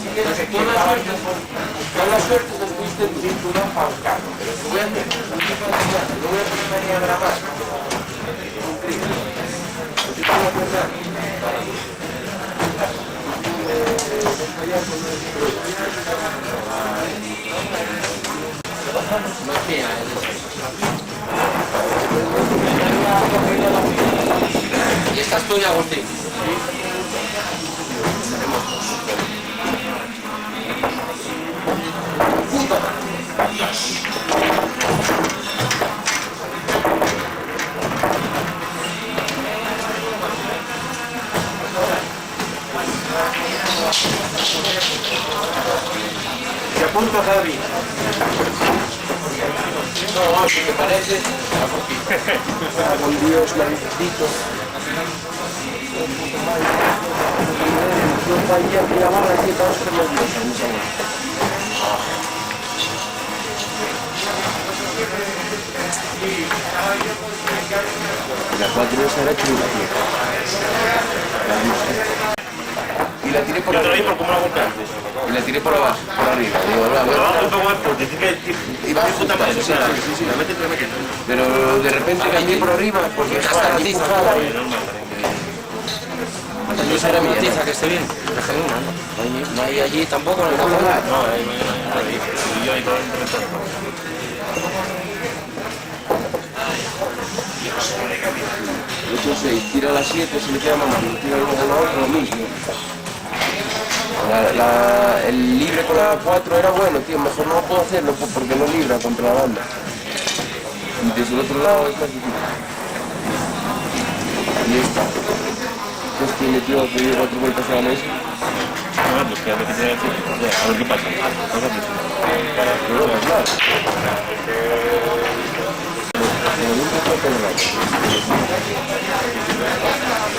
Entonces, toda la suerte nos fuiste en cinturón para buscarlo, pero te voy a hacer, no voy a poner ni a grabar. Y esta es tuya, Agustín. Te apunto, Javi. No, si te parece. Con Dios la necesito. Yo vaya a llamar aquí todos por los días. La 4 esa era chula, tío. Y la tiré por arriba. Y la tiré por abajo, por arriba. Digo, y va justo más, sí. La mete. Pero de repente cambié por arriba porque está la tiza. Esa era mi tiza, que esté bien. No hay allí tampoco, no hay nada. No, y yo ahí todo el 8-6, tira a las 7, se le queda mamá, tira luego a la otra, lo mismo. El libre con la 4 era bueno, tío, mejor no puedo hacerlo porque no libra contra la banda. Y desde el otro lado es más difícil. Y esta. Pues tiene, tío, que dio 4 vueltas a la mesa. No, pues que a ver qué pasa. Claro.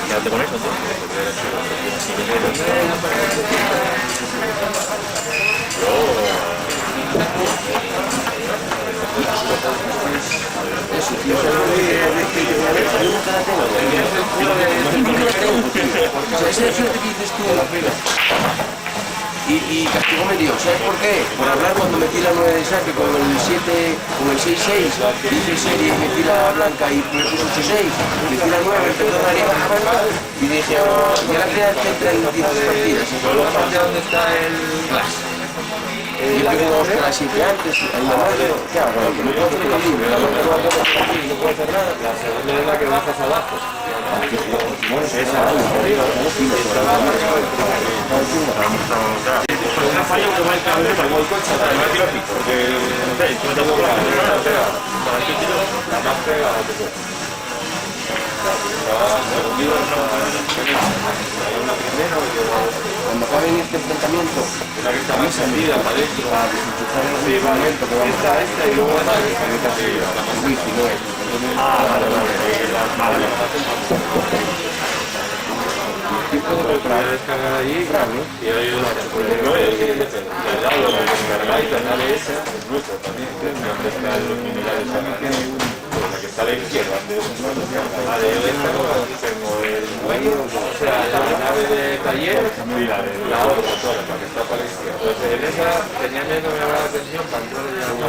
Quédate con eso, eso, tío, ese es el que dices tú. Y castigo me dio, ¿sabes por qué? Por hablar cuando metí la 9 de saque con el 7, con el 6-6, hice serie y metí la blanca y me puso 8-6, metí la 9, empezó a dar y dije, ya la primera vez que entra en 10 partidas. ¿Solo la parte donde está el flash? Yo tengo 2 clases antes, ahí la mano, ¿qué hago? No puedo hacer el libre, la mano no puedo hacer aquí, no puedo hacer nada. La segunda es la que bajas abajo. Esa, arriba, una falla que va el cable para el coche, para el tiro pico, porque no tengo la más pega la que puede. Cuando acaben este enfrentamiento, la que está más salida para adentro, para desenchufar el enfrentamiento que vamos a esta y luego esta el wifi, no es. Vale. ¿Quién puede comprar? Descargar allí y hay una no es que le da lo que descargáis la nave esa es nuestra también donde están los minerales la que está a la izquierda la de esta tengo el dueño o sea la nave de taller la otra toda la que está para la izquierda entonces en esa tenía miedo me llamaba la atención para entrar en alguna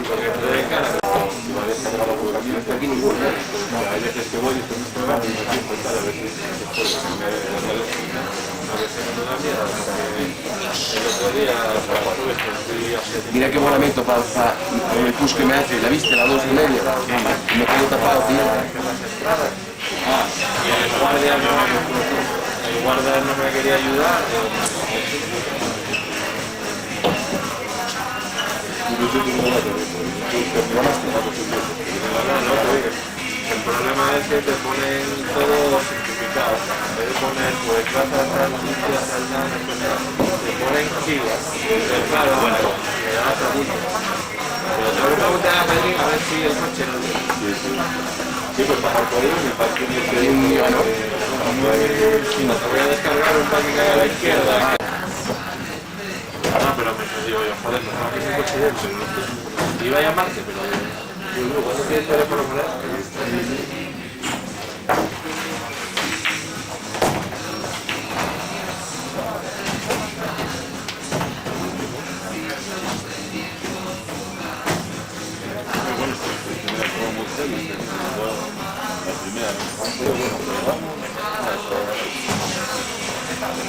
porque no de cara una vez que acaba la publicación está aquí ninguna hay veces que voy y estoy en un programa y me tiempo a ver si Mira qué buen momento para el push que me hace, ¿la viste? La 2,5. Me quedo tapado, tío. Y el guardia no me quería ayudar. El problema es que te ponen todo simplificado. En vez de poner pues razas transitas, te ponen gigas. Claro, bueno, me da la pregunta. Pero tengo que preguntar a Pedrín a ver si el coche no tiene. Sí, pues bajar por ahí, mi parking es de un mío, ¿no? Te voy a descargar un parking ahí a la izquierda. No, pero me digo yo, joder, no, que es un coche de él, pero no sé. Iba a llamarte, pero... ¿Cuándo tienes teléfono por ahí?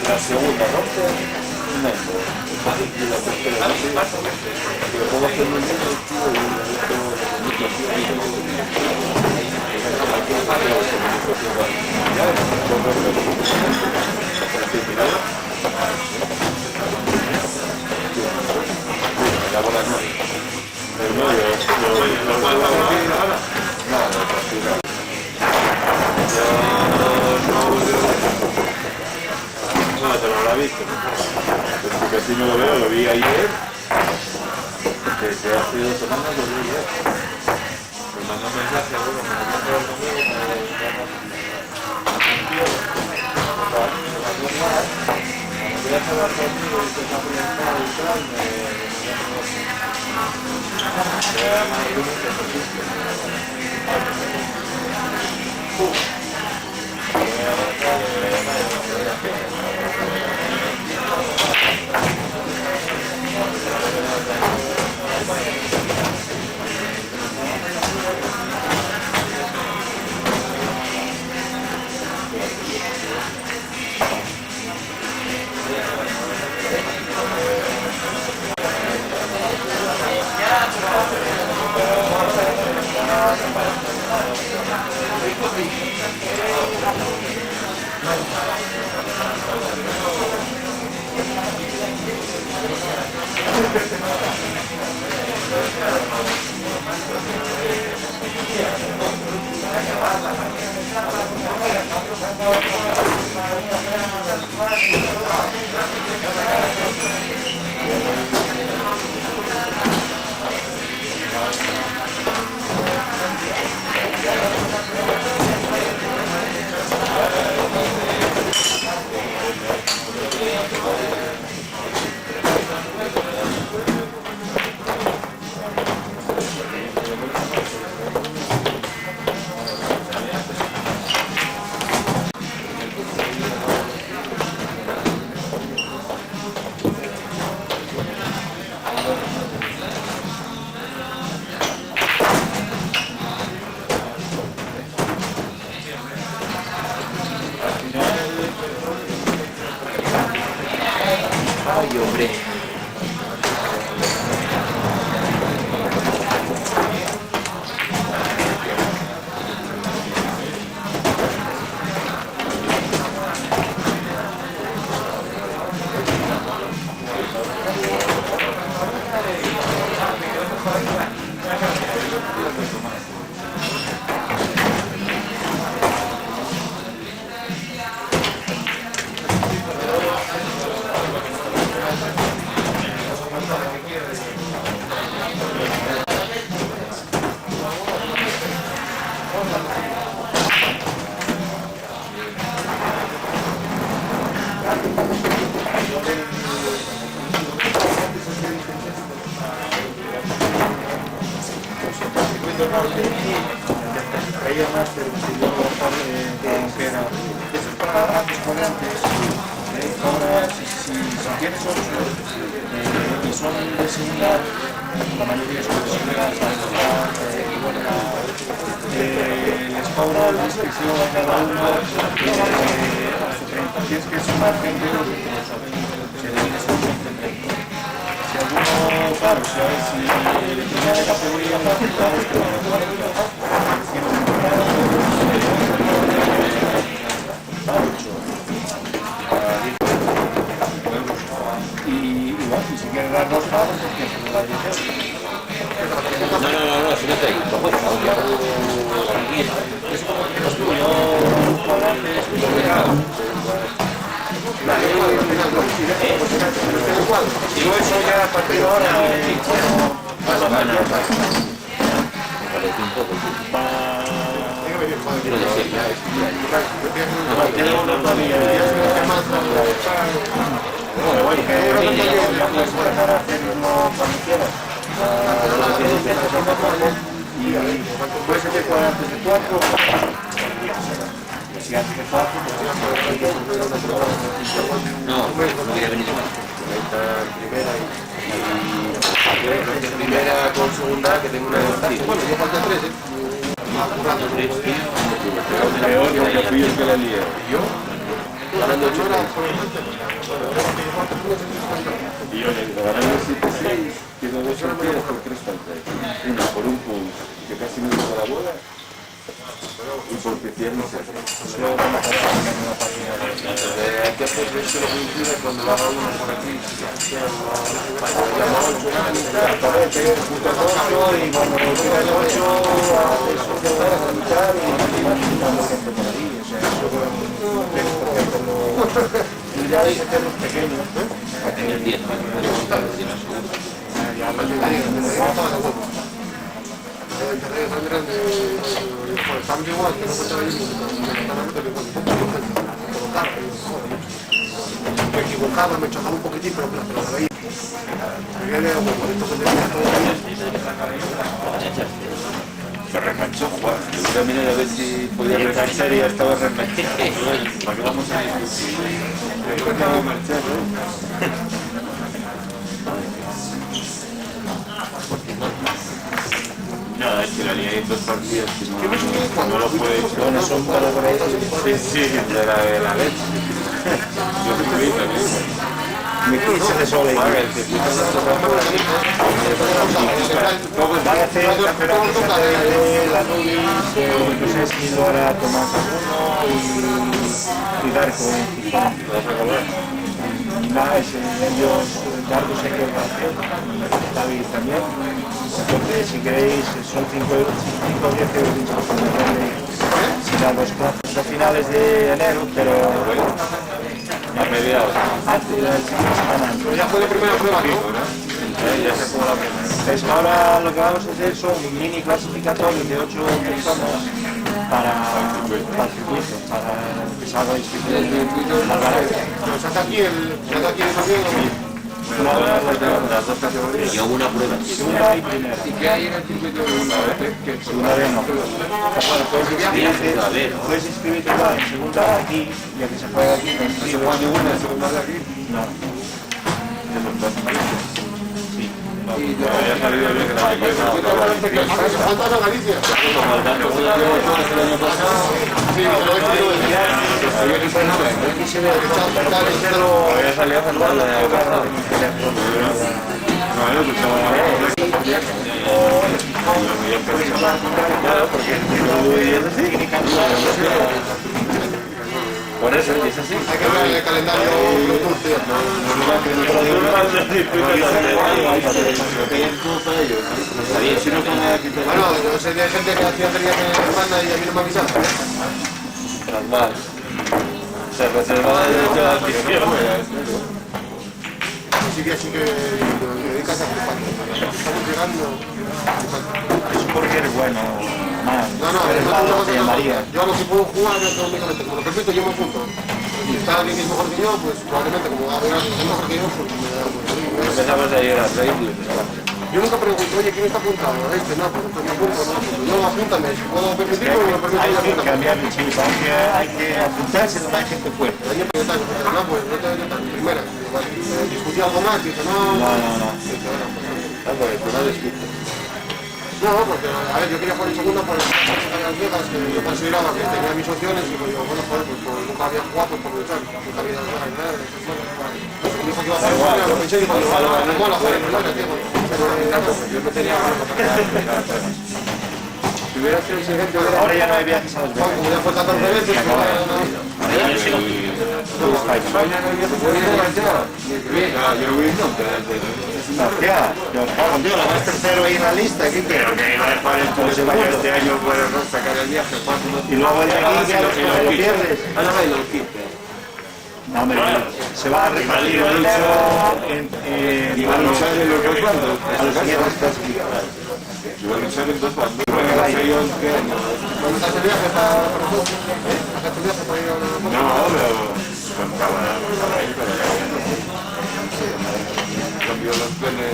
La segunda, ¿no? Un metro. Y la tercera, pero puedo hacer muy bien el tío y esto de porque así no lo veo, lo vi ayer, desde hace 2 semanas lo vi ayer. Me mandó un mensaje, bueno, me mandó el domingo, voy a hablar conmigo y que está orientado y tal, Ay, hombre. Primera con segunda, que tengo una de bueno, yo falta 3, peor porque fui el que la lié. ¿Yo? ganando 8-6. Y yo le digo, ganando 7-6, quedó 2 partidos por 3 faltas. Una por un punto que casi no hizo la bola y porque tiene ese Hay que hacer eso lo que incluye cuando lo haga uno por aquí. Llama 8 y punto 8 y cuando lo tira el 8 hace eso que va a luchar y más quitando gente por ahí. O sea, eso y ya dice que los pequeños, en el 10. Cambio igual, que no cuenta ahí, me equivocaba, me chocaba un poquitín, pero claro, lo veía. Yo le hago bonito que tenía todo ahí. se remanchó Juan. Yo también a ver si podía remanchar y ya estaba remanchado. ¿Para qué vamos a discutir? Creo que va a marchar, ¿no? No, es que la línea hay 2 partidos que no lo puedes. No son para por ahí. Sí, de la leche. Yo te pedí también. Me quise de solo. Van a hacer la operación de la Nubis, no sé si lo hará Tomás alguno y Darko en Gijón. Nada, ellos, Darko sé que va a hacer, David también. Entonces, si queréis, son 5 o 10 euros si dan los plazos a finales de enero, pero a mediados. Antes de la semana. Pero ya fue la primera prueba, ¿no? Ya se fue la primera. Pues ahora lo que vamos a hacer son mini clasificatorios de 8 personas para el circuito, para que salga inscripción al garaje. Pero se hace aquí el Oviedo. Las dos categorías. Yo hago una prueba. Segunda y primera. ¿Y qué hay en el circuito de segunda vez? Segunda vez no. Puedes inscribirte igual en segunda aquí, ya que se juega aquí, te inscribes. ¿Se pone una en segunda de aquí? No. Sí. Ya ha salido bien que la ¿Faltas a Galicia? Sí, lo he hecho yo. había salido Fernando de acá. No, yo escuchaba Claro, porque es así. por eso, es así. Hay que ver el calendario Pro Tour, tío. Bueno, yo sé de gente que hacía ferias en España y a mí no me avisaron. Normal. Se reserva el derecho de admisión. Así que lo dedicas a España. Estamos llegando. Eso porque eres bueno. Más. No, Eres malo, te llamaría. yo a lo que puedo jugar económicamente, como lo permito, yo me apunto. Si está alguien que es mejor que yo, pues probablemente como va a haber alguien que es mejor que yo, pues me da Empezamos a ir a reír. Yo nunca pregunto, oye, ¿quién está apuntado? No, pues me apunto, no. Yo apúntame, si puedo permitirlo, me lo permito. Hay que cambiar de chip, hay que apuntarse donde hay gente fuerte. El año pasado, no, pues no te primera. Discutí algo más, y dije, no. No, porque, a ver, yo quería jugar en segunda por Las Vegas, que yo consideraba que tenía mis opciones, y digo, bueno, joder, pues nunca había jugado, pues por luchar, nunca había jugado en nada, me dijo que iba a hacer igual, lo pensé y digo, mola, joder, ¿verdad? Yo no tenía si hubiera sido exigente, Ahora ya no hay viajes a las Vegas. como ya fue 14 veces, España no hay viajes a las Vegas. Yo voy a Hostia, yo la más tercero ahí en la lista, ¿qué quieres? este año puedes sacar el viaje. Y luego el de aquí, que lo pierdes. No, hombre, se va a repartir el dinero Y va a luchar en los dos bandos. a los siguientes clasificados. Y va a luchar en dos bandos. ¿Cuándo estás el viaje para nosotros? ¿Has hecho el viaje para ir a una... No, pero contaba ahí, pero cambió los planes.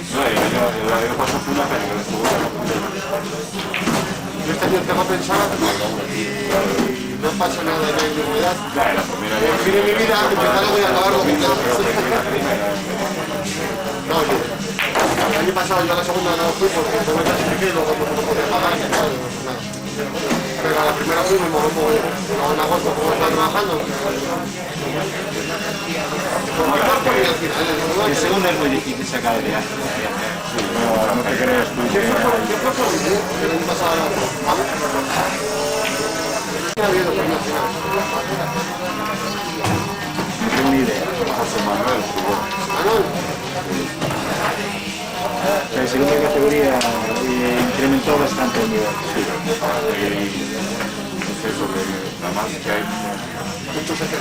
No, el año pasado fue una pena que estuvo en la Yo este año tengo pensado y no pasa nada de novedad. la primera vez. Por fin en mi vida, empezar algo y acabarlo. No, oye, año pasado yo a la segunda no fui porque no me clasifiqué y luego no podía pagar y tal, nada. Pero a la primera fui me moví muy bien. Luego en agosto como estaba trabajando. El segundo es muy difícil sacar de ahí. No te creas tú que... El año pasado... No tengo ni idea. José Manuel jugó. La segunda categoría incrementó bastante el nivel. Sí. Es eso, que nada más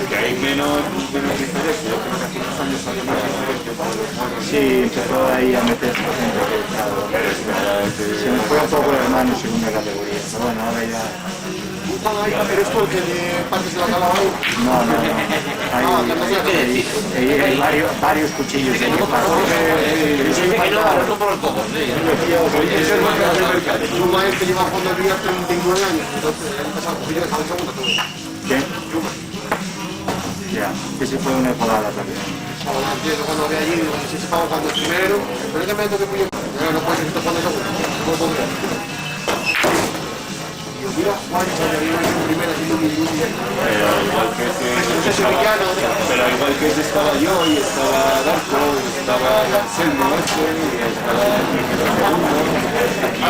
que hay menos diferencia. Yo creo que hace unos años había más diferencia por los buenos. Sí, empezó ahí a meterse gente que, claro, se me fue un poco el hermano en segunda categoría. Pero bueno, ahora ya... ¿Eres tú el que partes de la cala hoy? No. Hay varios cuchillos de aquí para un maestro que lleva a fondo el día 39 años, entonces el año pasado cogí yo el segundo todo. ¿Qué? Ya, que se fue una colada también. Cuando ve allí, se paga cuando el primero, pero es que me toque muy bien. No puedes ir tocando segundo. Mira, Juan, primera haciendo un igual que ese estaba yo y estaba Darko, estaba Selmo y estaba el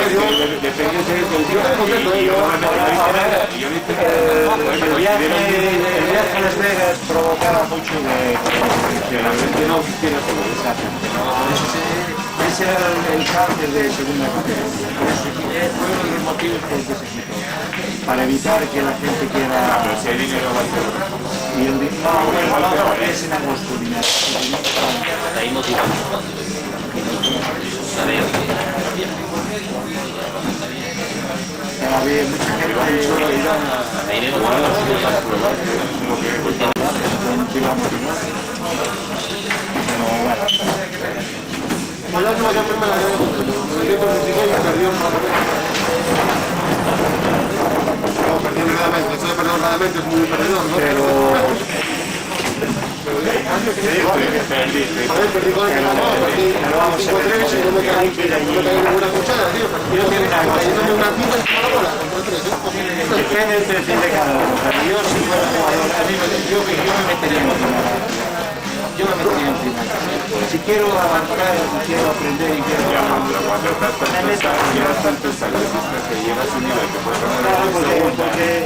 segundo. Depende del yo el viaje a Las Vegas provocaba mucho que la gente no quisiera solo ese era el cárcel de segunda categoría. Fue uno de los motivos por el que se quitó. Para evitar que la gente quiera... pero si hay dinero va a ser Y el dinero es en agosto, dinero. Ahí motivamos. Había mucha gente Ahí vemos a los la última que me la dio, perdió honradamente, eso de perder honradamente es muy perdedor, ¿no? Perdí con el que no, perdí 5-3 y no me caí ninguna cuchara, tío. Yo tengo una pinta y una bola, contra 3, depende del perfil de cada uno. Pero yo si fuera jugador, yo me metería en primera. Yo me metería en primera. Si quiero avanzar, si quiero aprender y quiero... llevas tantos años que llegas a un nivel que puedes ganar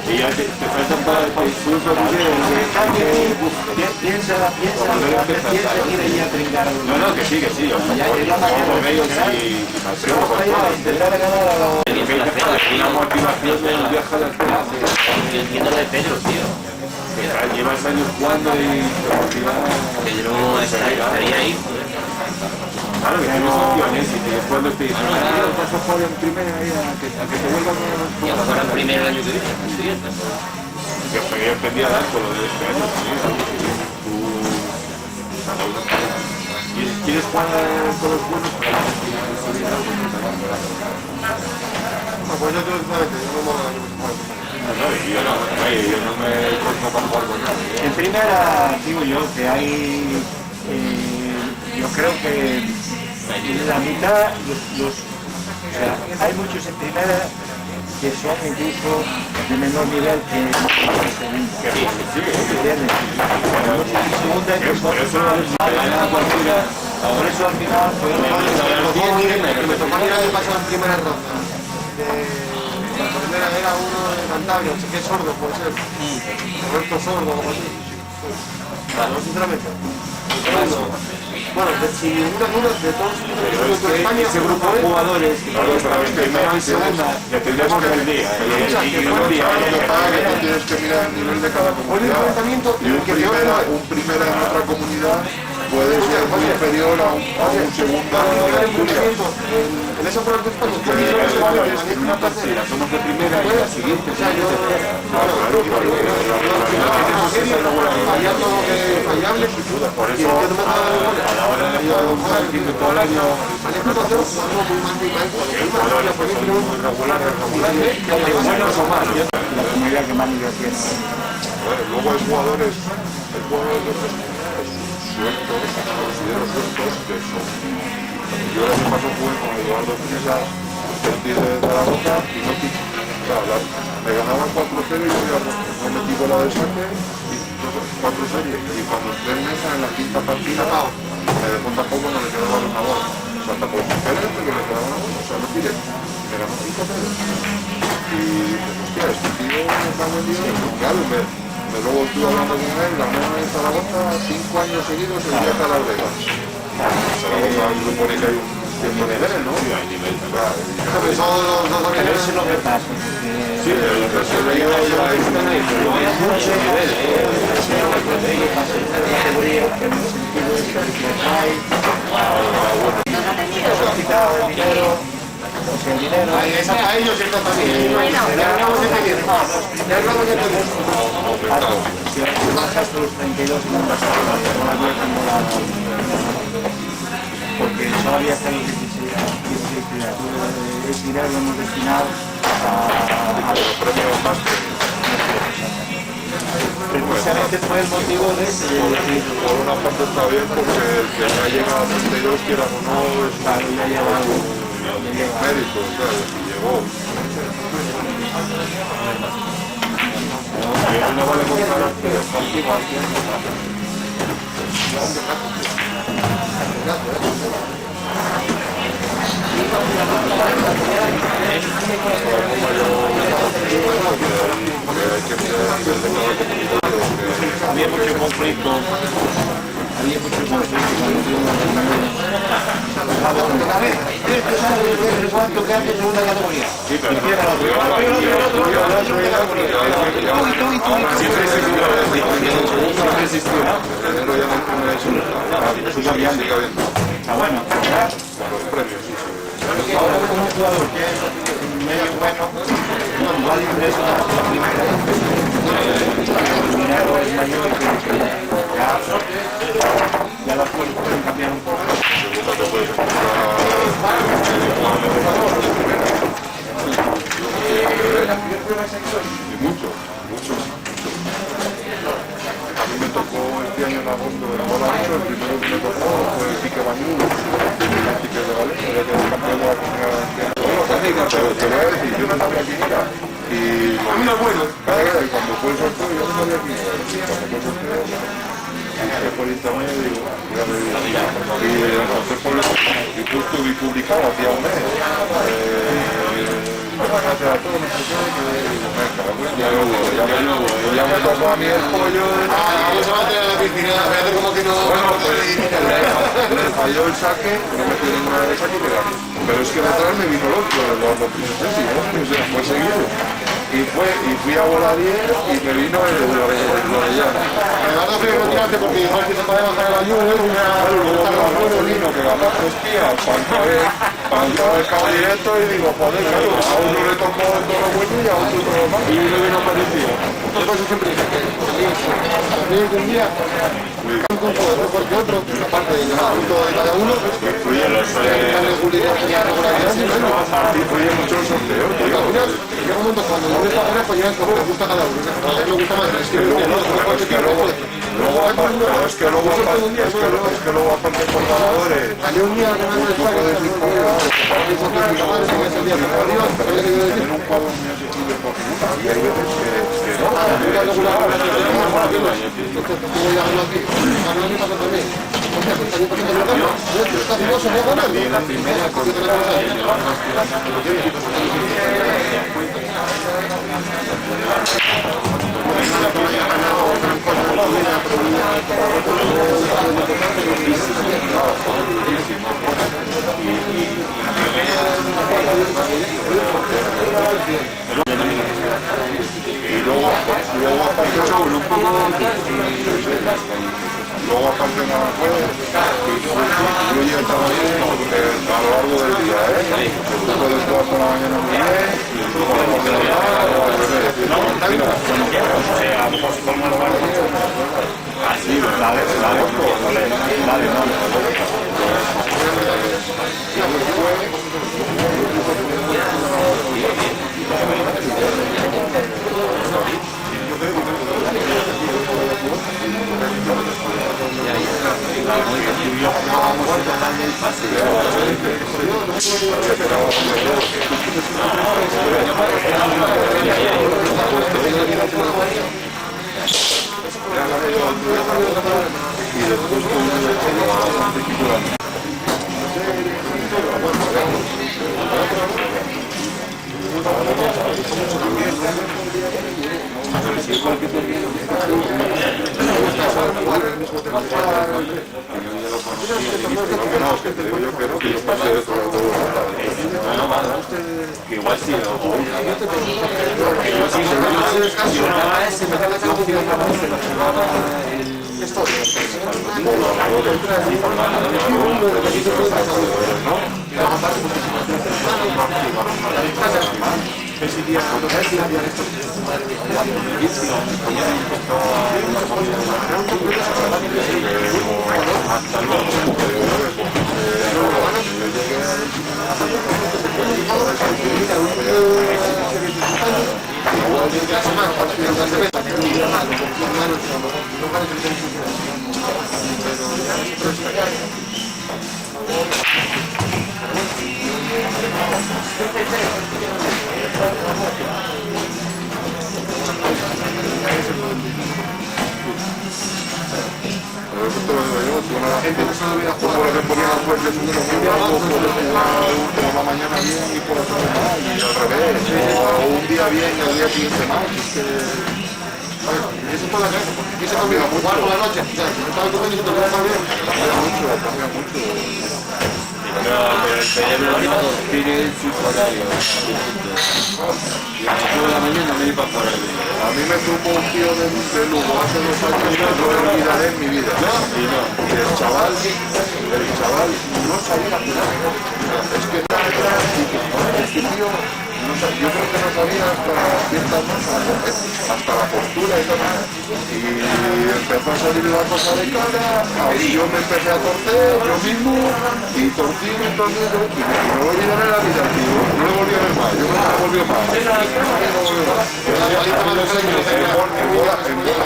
y ya te faltan para el surco Piensa ir ahí a trincar. No, que sí, con ellos y pasión Intentar ganar a los... una motivación de un viaje a las Vegas Yo entiendo lo de Pedro, tío. llevas años jugando y te motiva. Pedro estaría ahí. Claro, que tienes opciones y que cuando te dicen vas a jugar en primera a que te vuelvan Y a jugar en primero el año que viene. yo aprendí a dar con lo de este año también. ¿Quieres jugar con los buenos para subir algo? Pues yo no yo no me conozco para jugar con nadie. En primera, digo yo, que hay... yo creo que la mitad, o sea, hay muchos en primera que son incluso de menor nivel que en segunda. ¿Entiendes? En segunda que son... Por eso al final fue... me tocó el año pasado en primera ronda. La primera era uno de Cantabria, no sé qué sordo puede ser. Roberto Sordo o algo así. Claro, sinceramente. Bueno, si uno de todos los de España... Ese grupo de jugadores que primero y segunda dependemos del día. Tienes que mirar el nivel de cada comunidad. Un primera en otra comunidad puede ser muy inferior a un segundo en esa parte de España, en una tercera somos de primera y la siguiente fallable, por eso a la hora de estar haciendo todo el año buenos o malos. La comunidad que más nivel tiene. luego hay jugadores, el jugador de sueltos, considero sueltos que son Yo el año pasado jugué con Eduardo Pineda, el pie de Zaragoza, y no quise. Me ganaban 4-0 y yo ya no metí bola de saque, y 4 series. Y cuando entré en mesa en la quinta partida, me dejó tampoco, no le quedaba una bola. O sea, tampoco esperé, pero le quedaba una bola. O sea, lo tiré. Me ganó 5-0. Y dije, hostia, este tío me está vendiendo. Claro, luego estuve hablando con él, ganó en Zaragoza 5 años seguidos el viaje a Las Vegas. Zaragoza se supone que hay un cierto nivel, ¿no? Sí, hay nivel. Pero eso es lo que pasa. Sí, el que se le iba ya es un Mucho nivel, categoría que en el sentido de que hay quitado el dinero, pues el dinero a ellos están también. si bajas los 32 no vas a todavía acumulado, porque todavía está el 16 criaturas, ese dinero lo hemos destinado a los premios más precisamente fue el motivo de decir, por una parte está bien porque el que no ha llegado a 32, quieran o no, es un mérito, ¿sabes? Y llegó. No vale comparar que había mucho conflicto ¿cuánto que hace segunda categoría? Sí, pero siempre existió. Pero ya no hay primera está bueno, los premios, sí. ahora como un jugador que es medio bueno, igual ingreso a la primera. El dinero es mayor que ya las cosas pueden cambiar un poco. Segunda te puedes encontrar y mucho. A mí me tocó este año en agosto en Bolancho, el primero que me tocó fue el Pique Bañú, el Pique de Valencia, ya que es campeón de la primera. Pero te voy a decir, yo no sabía quién era. Y a mí no es bueno. Y cuando fue el sorteo, yo no sabía quién era. Y cuando fue el sorteo, busqué por internet y digo, ya me digo. Y entonces y justo vi publicado hacía un mes. Gracias a todos, no sé qué, ya me tocó a mí el pollo. Vamos a meter a la piscina, fíjate como que no. Bueno, pues le falló el saque, no me tienen nada de saque y le gané. Pero es que detrás me vino el otro, los Princesi, ¿no? O sea, fue seguido. Y fui a volar 10 y me vino el de Lorellana. Además no quiero retirarte porque igual que se puede bajar el ayuno, Luego me ganó el Solino, que ganó 3 días, panca de caballito y digo, joder, claro, a uno le tocó todo lo bueno y a otro todo lo malo. Y uno vino parecido. Yo por eso siempre dice que también un día un grupo de mejor que otro, aparte del punto de cada uno, Fui en los fui en muchos sorteos. porque al final llega un momento cuando uno está fuera, pues ya es como le gusta a cada uno. A él le gusta más el estilo que no, es que luego aparte por valores. hay un día que no es un poco de En un juego muy asequible por y hay veces que no. Y la primera y luego aparte nada fluye también a lo largo del día, tú puedes jugar por la mañana muy bien y luego por la Ya, Y después con bastante titular. No, que te digo yo que no, que yo pasé de todo. Que igual sí, Por la mañana bien y por la tarde mal, y al revés, o un día bien y al día siguiente mal. Eso es por la cabeza, porque aquí se cambia jugar por la noche. O sea, si no estaba comiendo y se te lo cambia. Cambia mucho. pero el cerebro tiene su horario. Y a las 9 de la mañana me iba para el... A mí me tuvo un tío de Lugo hace 2 años que no lo olvidaré en mi vida. Y el chaval no sabía jugar. Es que este tío, yo creo que no sabía hasta ciertas cosas, hasta la postura y todo. Y empezó a salir la cosa de cara, y yo me empecé a torcer yo mismo, y torcido y torcido, y no lo olvidaré en la vida, tío. No lo volví a ver más, yo creo que no volvió más.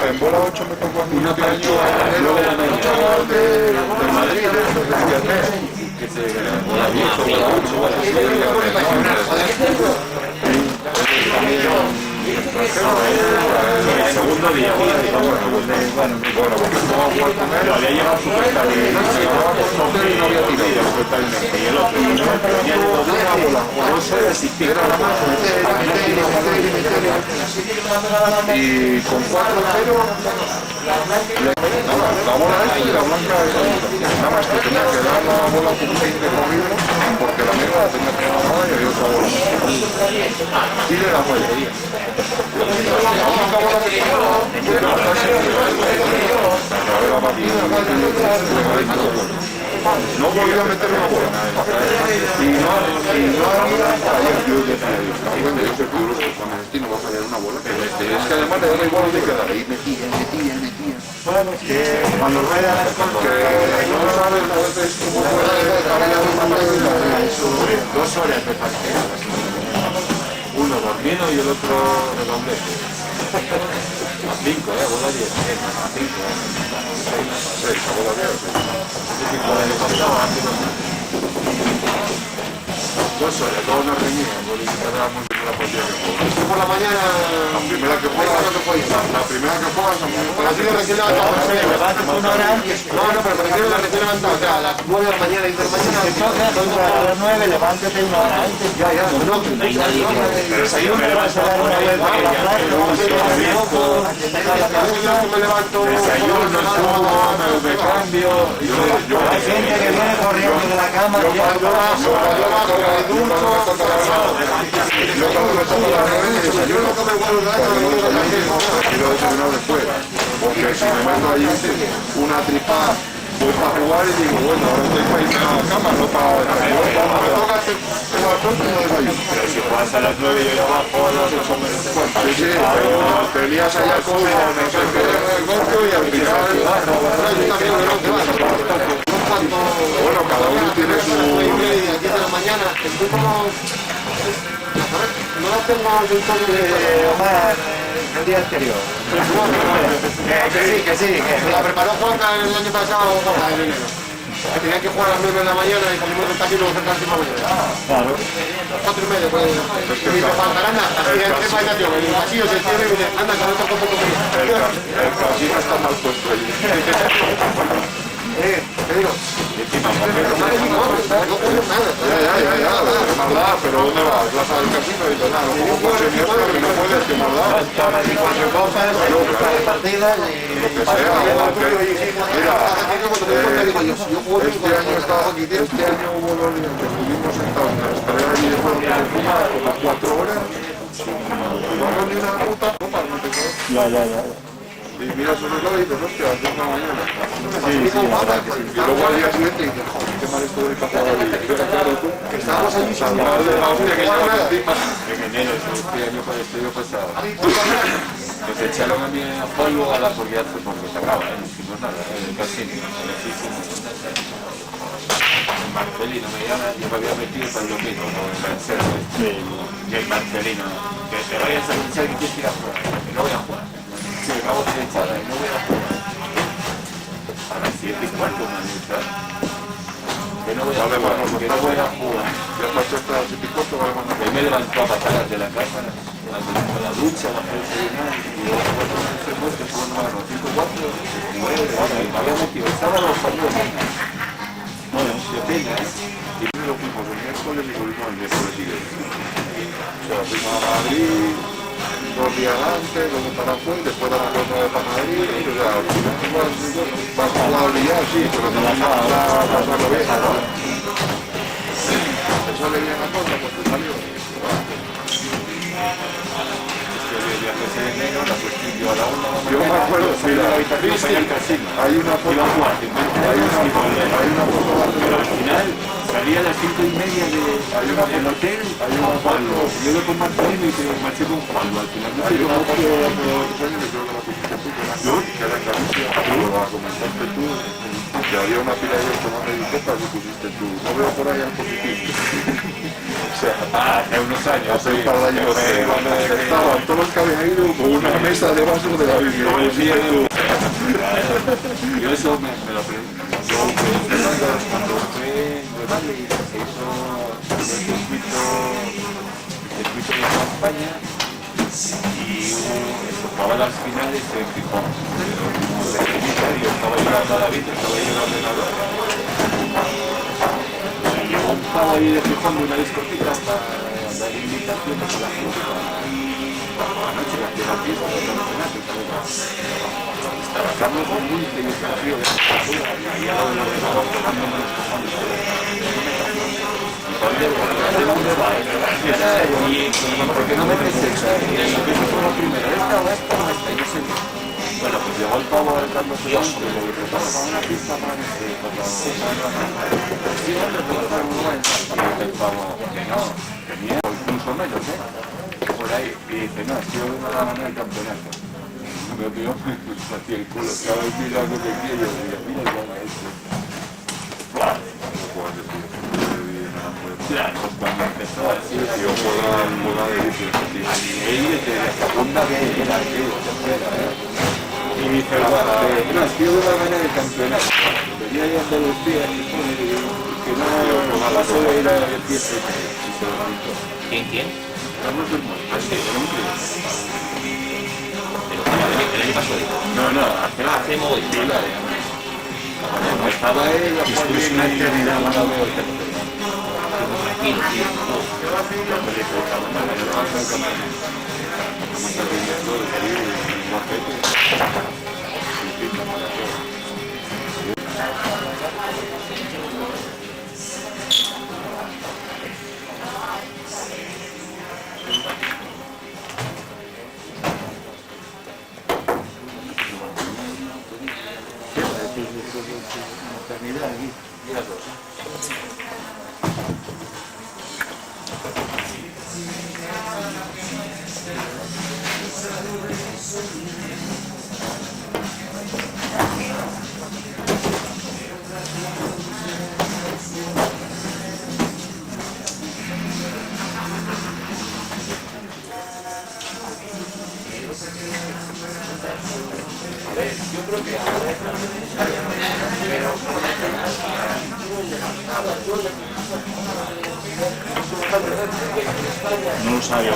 En bola 8 me tocó a mí una plancha de Madrid, Que se la vieja, bola 8, bola 7, el segundo día, bueno, porque estaba jugando con él, lo había llevado súper tarde, y no había tirado totalmente, y el otro venía de 2 días, no sé si era la más, y con 4-0, la bola esta y la blanca, nada más que tenía que dar la bola un poquito de corrido, porque la negra la tenía que dar y había otra bola. Y le la fue. La única bola que tenía era casi la partida, no volvió a meter una bola. Y no había ayer yo decía, bueno, yo soy puro, con el no va a fallar una bola. Es que además le daba igual donde quedara. Y metía. Bueno, que cuando rueda las cosas, Que no sabes a veces cómo puede cambiar una partida. 2 horas de partida. Uno dormido y el otro redondete. A 5, bola 10. A 5, 6, bola 2 horas, todos nos reñían, porque quedábamos en la partida que juega. Por la mañana... La primera que juegas, a mí me Para parece decirle recién levantado. levantas una hora antes, No, pero para decirle la recién levantado. O sea, a las 9 de la mañana y de la mañana... te toca, tú a las 9, levántate una hora antes. Ya, no, No hay nadie que... Pero desayuno le vas a dar una vuelta a la plaza, vamos a ir a la cabeza. me levanto... me cambio, Hay gente que viene corriendo de la cama. quiero desayunar después, porque si me meto allí una tripa, voy para jugar y digo, bueno, ahora estoy para irme a la cama, no para pero si juegas a las 9 yo ya bajo a las 8 menos. te lías allá con no sé qué, el golpe y al final, bueno, cada uno tiene su... 10 de la mañana, estoy como... No la tengo del todo de... Omar, el día anterior. Que sí. La preparó Juanca el año pasado, en enero. que tenían que jugar a las 9 de la mañana y salimos del taxi y luego cerca de las 5 de la mañana. Claro. 4 y media, pues. Y me faltarán así en jefa y nación, en el pasillo se cierra y me dice, anda, que no te cojo conmigo. El casino está mal puesto allí. ¿Qué digo? Encima, No puedo nada. ya, qué maldad, pero ¿dónde vas? ¿Vas al casino? Y dices, nada, como coche mi Oscar, que no puedes, qué maldad. Partidas y... Lo que sea, este año hubo 2 días que estuvimos sentados en la escalera y de juego como 4 horas, no vamos ni una puta copa, no te crees. Ya. Y miras un reloj y dices, hostia, a las 2 de la mañana. Sí, la verdad que sí. Y luego al día siguiente dices, joder, qué mal estuvo el cazador. Claro, tú, Que estábamos allí sin mal de la hostia que jugar estaba nada. encima. En enero, este año pasado, nos echaron a mí a polvo a la porque se acaba, no hicimos nada, en el casino, en Marcelino me llama, yo me había metido para el domingo, como en Marcelo, y el Marcelino, que te vayas a luchar y quieres ir a jugar, que no voy a jugar, se me acabo de echar y no voy a jugar, a las 7:15 me han echado, que no voy a jugar, que no voy a jugar. Ya pasó hasta las 7:15, vale, bueno. Y me levantó a patadas de la casa, a la ducha, a hacer desayunar, y yo cuando se muestra, fue una 5-4, y me había metido el sábado cuando bueno, de penas, Y primero fuimos el miércoles y volvimos el miércoles siguiente. O sea, fuimos a Madrid 2 días antes, luego para Fuente, después de la otra vez para Madrid, o sea, al final igual vas a la orilla, sí, pero te vas a pasarlo bien. Te sale bien la cosa, pues te salió. el viaje ese de enero, la cuestión yo a la 1 de la mañana, Yo me acuerdo, salí de mira, la habitación para ir al casino. hay una foto, Iba a jugar, hay una foto pero al final salí a las 5:30 del hotel, llego con Marcelino y que marché con Juan, al final no sé hay una cómo foto de hace 2 años que creo que la pusiste tú, que era en Galicia, pero la comentaste tú, que había una pila de tomando y copas y pusiste tú, no veo por ahí al positivo. O sea, hace unos años, hace un par de años estaban todos los que habían ido con una mesa de vasos de la Biblia. yo eso me lo aprendí. Yo cuando fue de Bali, se hizo el circuito de España y jugaba las finales en Gijón. Yo estaba llorando a David, estaba ahí en el ordenador. Y llegó un pavo ahí de Gijón de una discoteca para dar invitaciones a la gente. La noche que hacía la fiesta, los campeonatos, estaba Carlos muy y yo estaba frío de la cultura, y ahí al lado del ordenador tocándome los cojones. ¿Y por qué no metes esa? ¿Y eso que fue la primera? ¿Esta o esta o esta? Y no sé. Bueno, pues llegó el pavo al Carlos Dios, y le dije, vamos a una pista más, sí, hombre, pues está muy bueno. Y dice el pavo, que no, tenía incluso menos, por ahí, y dice, no, es que yo vengo a ganar el campeonato. Me vio, me hacía el culo, estaba el milagro que quiero, y yo decía, mira, ya va esto. Claro, pues cuando empezó así, Yo juega de vicio. él desde la segunda vez era tercera, y dice, no, es que yo vengo a ganar el campeonato. Venía de Andalucía, que no pasó de ir a la fiesta y se lo gritó. ¿Quién? Carlos del Monte, era un crío. Pero el año pasado. No, hace muy bien. estaba él, Esto es una eternidad, no la veo el tercero. Tranquilo, tío. No lo sabía.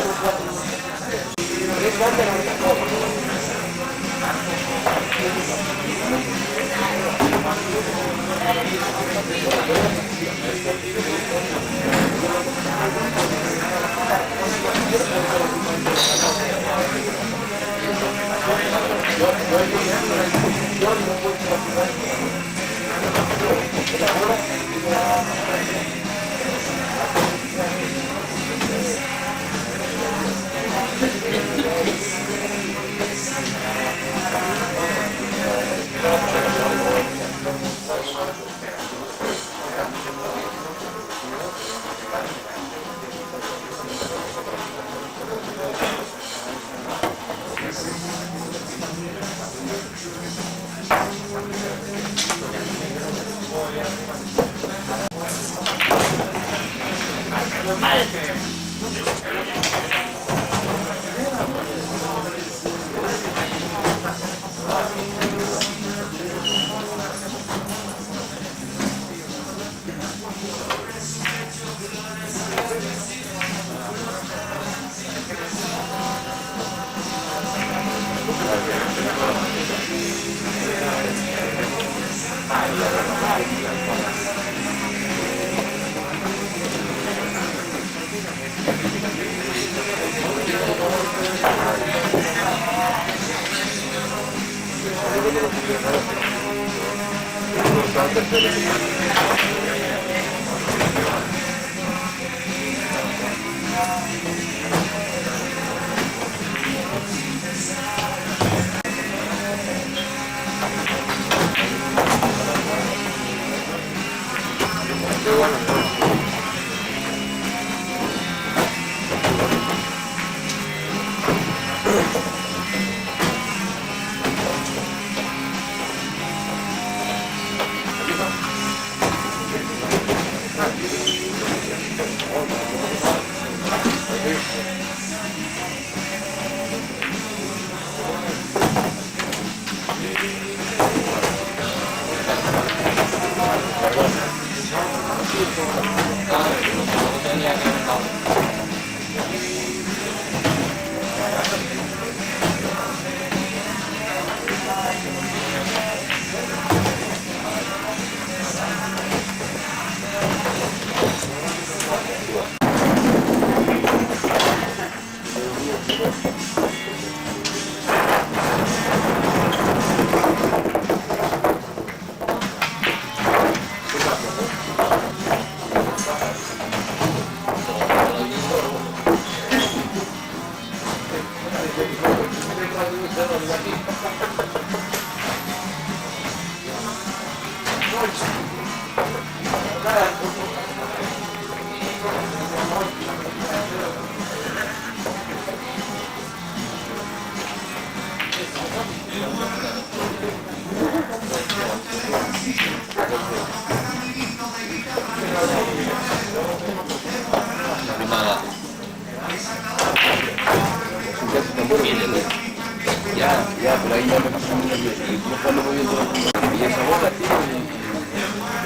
Ya, pero ahí ya me pasó muy nervioso. Y tú cuando voy viendo y esa bola, tío,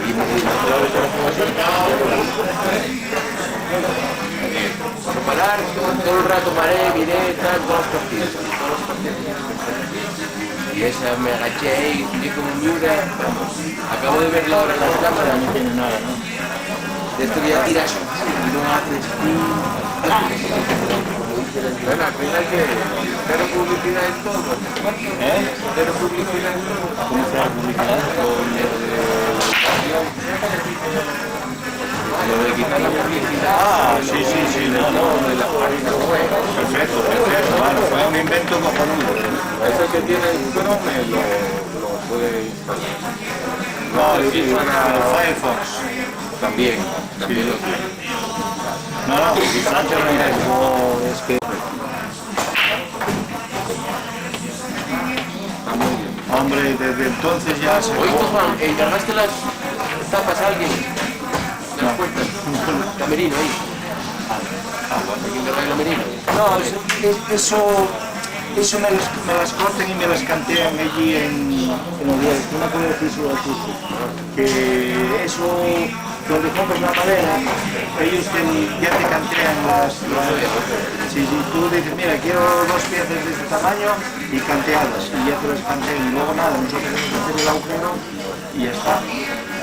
y me para parar, todo el rato paré, miré, tal, todos los partidos. Y esa me agaché y fui como un miura. Acabo de verla ahora en las cámaras. No tiene nada, ¿no? De esto ya tiras y no haces Bueno, al final que cero publicidad en todo. Cero publicidad en todo. ¿Cómo se llama publicidad? lo de quitar la publicidad. Ah, sí, no, de la página web. perfecto, bueno, fue un invento cojonudo. Eso que tiene el Chrome lo puede instalar. No, el Firefox. También lo tiene. No, Sánchez no, es que... Hombre, desde entonces ya se... Oíste, Juan, ¿encargaste las tapas a alguien? Las puertas. Camerino ahí. ¿Alguien encarga el camerino? No, eso me las corten y me las cantean allí en Oviedo. No me acuerdo decir eso aquí. Que eso donde compras la madera, ellos ya te cantean si tú dices, mira, quiero 2 piezas de este tamaño y canteadas, y ya te las cantean, y luego nada, nosotros tenemos que hacer el agujero y ya está.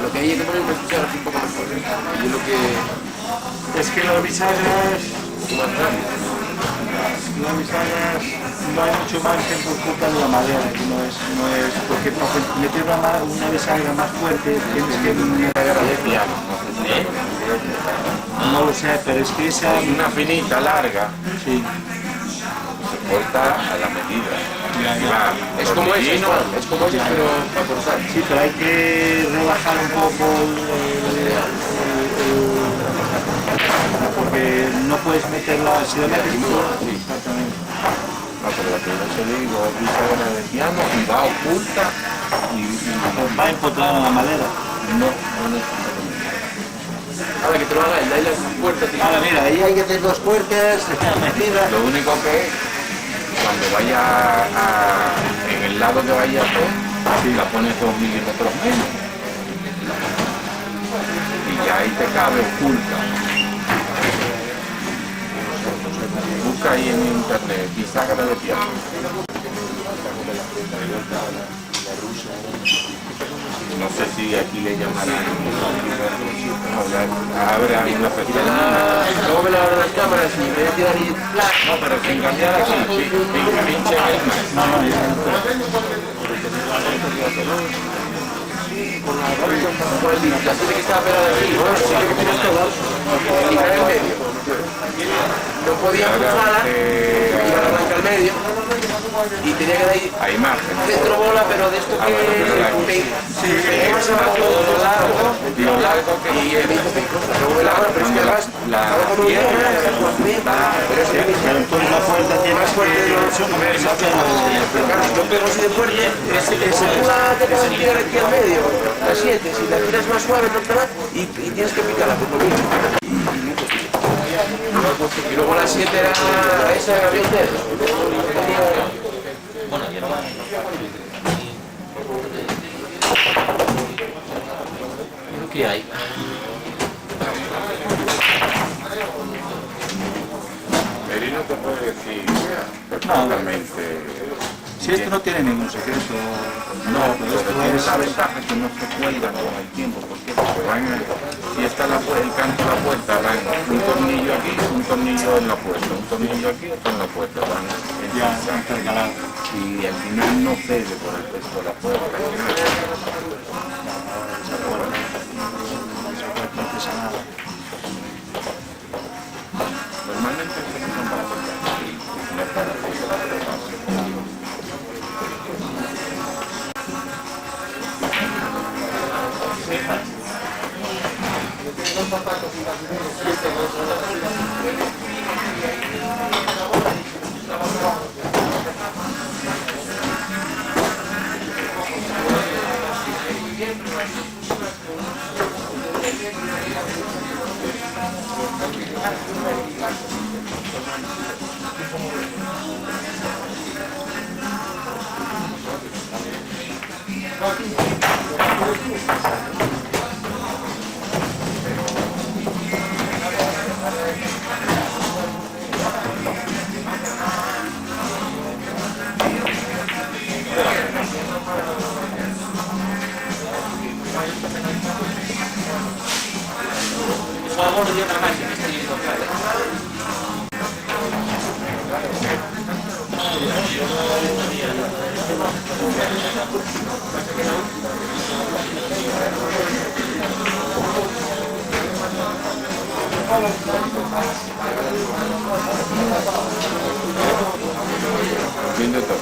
Lo que hay que poner unas bisagras un poco mejor. Y lo que... Es que las bisagras no hay mucho margen por culpa de la madera, que no es porque para meter una bisagra más fuerte tienes que no lo sé, pero es que esa Es una finita larga, sí, se corta a la medida. Es como ese, pero para cortar. sí, pero hay que relajar un poco porque no puedes meterla si la metes sí, exactamente. No, pero la que yo se digo es bisagra de piano y va oculta y Va empotrada en la madera. no Ahora que te lo haga él, ahí las puertas. Ahora mira, ahí hay que hacer 2 puertas metidas. Lo único que cuando vaya en el lado que vaya a hacer, la pones 2 milímetros menos. Y ya ahí te cabe oculta. Busca ahí en internet, bisagra de piano. No sé si aquí le llamarán. Habrá una persona. Luego me la abro las cámaras y me voy a tirar y... No, pero sin cambiar aquí, sí, pinche Con el la gente que estaba pegada aquí, bueno, sí que tienes todas. Y cae en medio. No podía empujarla, iba a arrancar al medio. Y tenía que dar ahí hay margen. centro bola, pero de esto que más abajo lo largo y me dice que cosa. Luego me la abro, pero es que además pero es que Pero entonces la puerta tiene más fuerte de lo pero claro, si lo pego así de fuerte, esa pula te puede tirar aquí al medio, la 7, si la tiras más suave no te va y tienes que picarla por mucho. Y luego la 7 era esa de avión de Bueno, ya no. ¿Qué hay? Eri no te puede decir perfectamente. Si esto no tiene ningún secreto, No, pero esto es la ventaja que no se cuelgan con el tiempo. ¿Por qué? Porque van, si está el canto de la puerta, van un tornillo aquí, un tornillo en la puerta, un tornillo aquí, otro en la puerta. Van ya intercalado. y al final no cede por el peso de la puerta. No pesa nada. Normalmente se usan para puertas, no para Eso algo de otra máquina, estoy viendo, ¿vale? Bien de todo.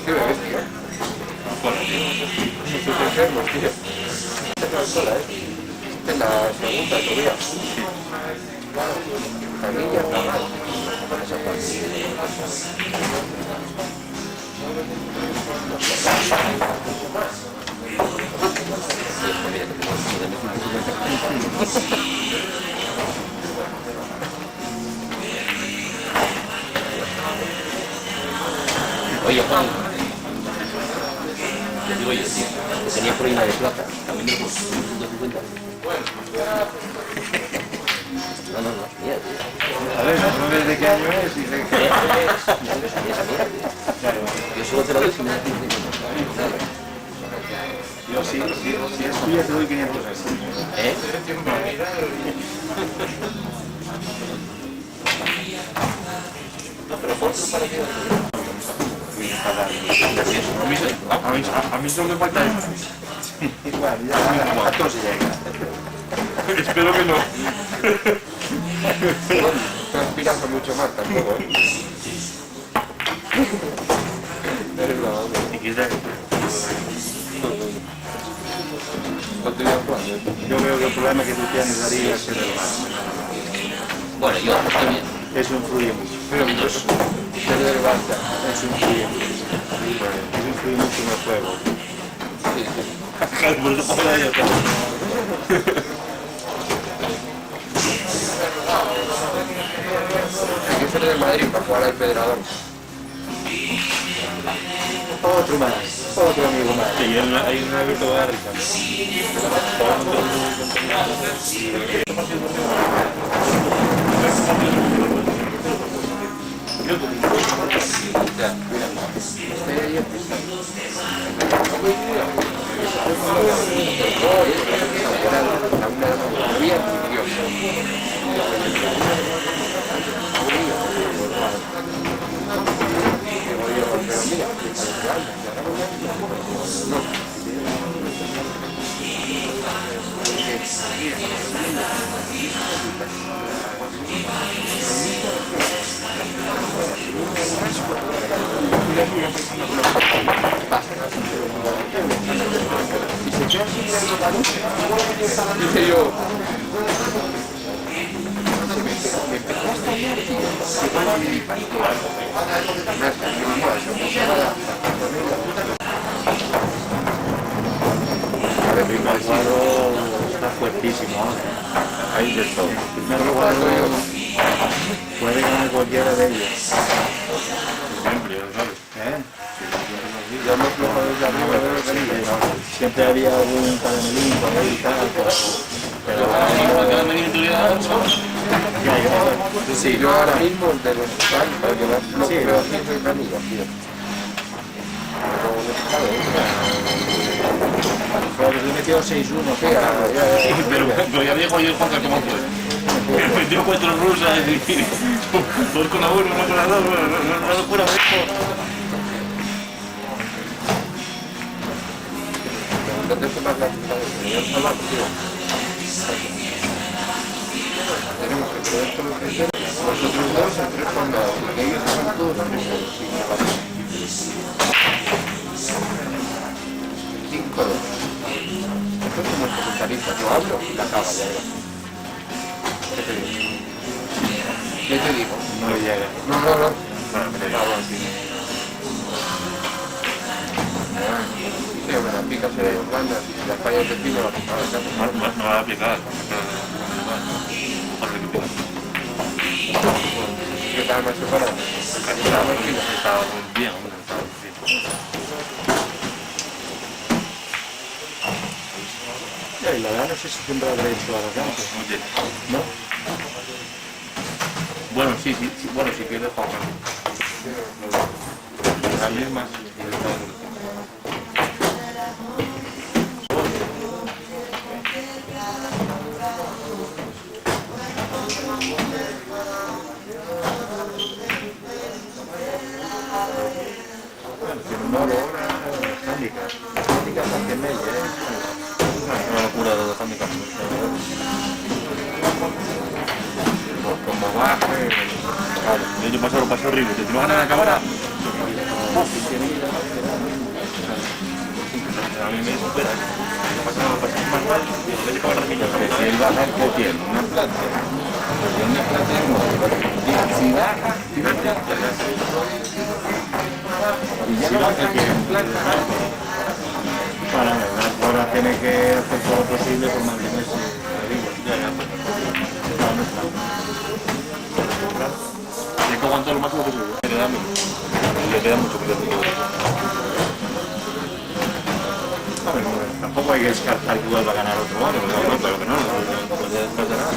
Qué bestia. Muchos enfermos, tío. Esta es sola, Esta es la segunda todavía. La niña está mal. Esa Oye, Juan, te digo yo, tío, que tenía por ahí una de plata, también me por 150. No, mía, tío. A ver, no sé de qué año es y de qué... Esa mía, tío. Yo solo te lo doy si me das 500. Yo si es tuya te doy 500 euros. ¿Eh? A mí solo me falta esto. Igual, ya. ¿Cuánto se llega? Espero que no. Transpirando mucho más tampoco, ¿Y qué tal? ¿Cuánto llevas jugando? Yo veo que el problema que tú tienes, Darío, es el Bueno, yo también. eso influye mucho. Pero pues, se le levanta. Eso influye mucho. Eso influye mucho en el juego. Sí, sí. Por eso para ello también. Hay que ser de Madrid para jugar al Pedrador. Otro más, otro amigo más. Sí, hay una virtual rica. Ya, mira. Este ahí dice yo, me empezó a estallar, tío. Y pánico. David Aguado está fuertísimo ahora. Hay de todo. Primer lugar puede ganar cualquiera de ellos. Siempre, ya lo sabes. Ya no floja desde arriba de los Siempre había algún caramelín por ahí y tal, pero Sí, yo ahora mismo el de los tal, para que veas lo que veo aquí es el camino, tío. pero que le metió 6-1. Sí, pero ya dijo yo Juan cómo fue. Metió 4 rusas y 2 con la 1, 1 con la 2, no locura de esto. Entonces se pasa, tenemos que poder todos los criterios, nosotros dos en 3 jornadas, porque ellos son todos 3 euros. 5 euros. Esto es como el comentarista, yo hablo y la acaba ya. ¿Qué te digo? ¿Qué te digo? No le llega. No. Bueno, me le daba así. Sí, me la pica, se gana, si la falla de pino, la pica, No va a aplicar. ¿qué tal más separado? Estaba muy bien, hombre, estaba muy bien. Ya, y la verdad no sé si siempre habrá hecho arrogante, Oye, ¿no? bueno, sí, bueno, si quieres Juan Carlos. Las mismas, sí, Tiene un modo ahora, handicap. Handicap hace media, una locura de los handicaps. Como baje, Claro, el año pasado lo pasé horrible, te lo ganan a la cámara. A mí me supera. El año pasado lo pasé más mal y el año pasado si él baja el que tiene, una plata, pues yo una plata de modo, si baja, y ya no baja el que tiene plata, para ahora tiene que hacer todo lo posible por mantenerse. Tiene que aguantar lo máximo que se puede. Le queda mucho cuidado. Tampoco hay que descartar que vuelva a ganar otro año, No, pero que no puede descartar nada.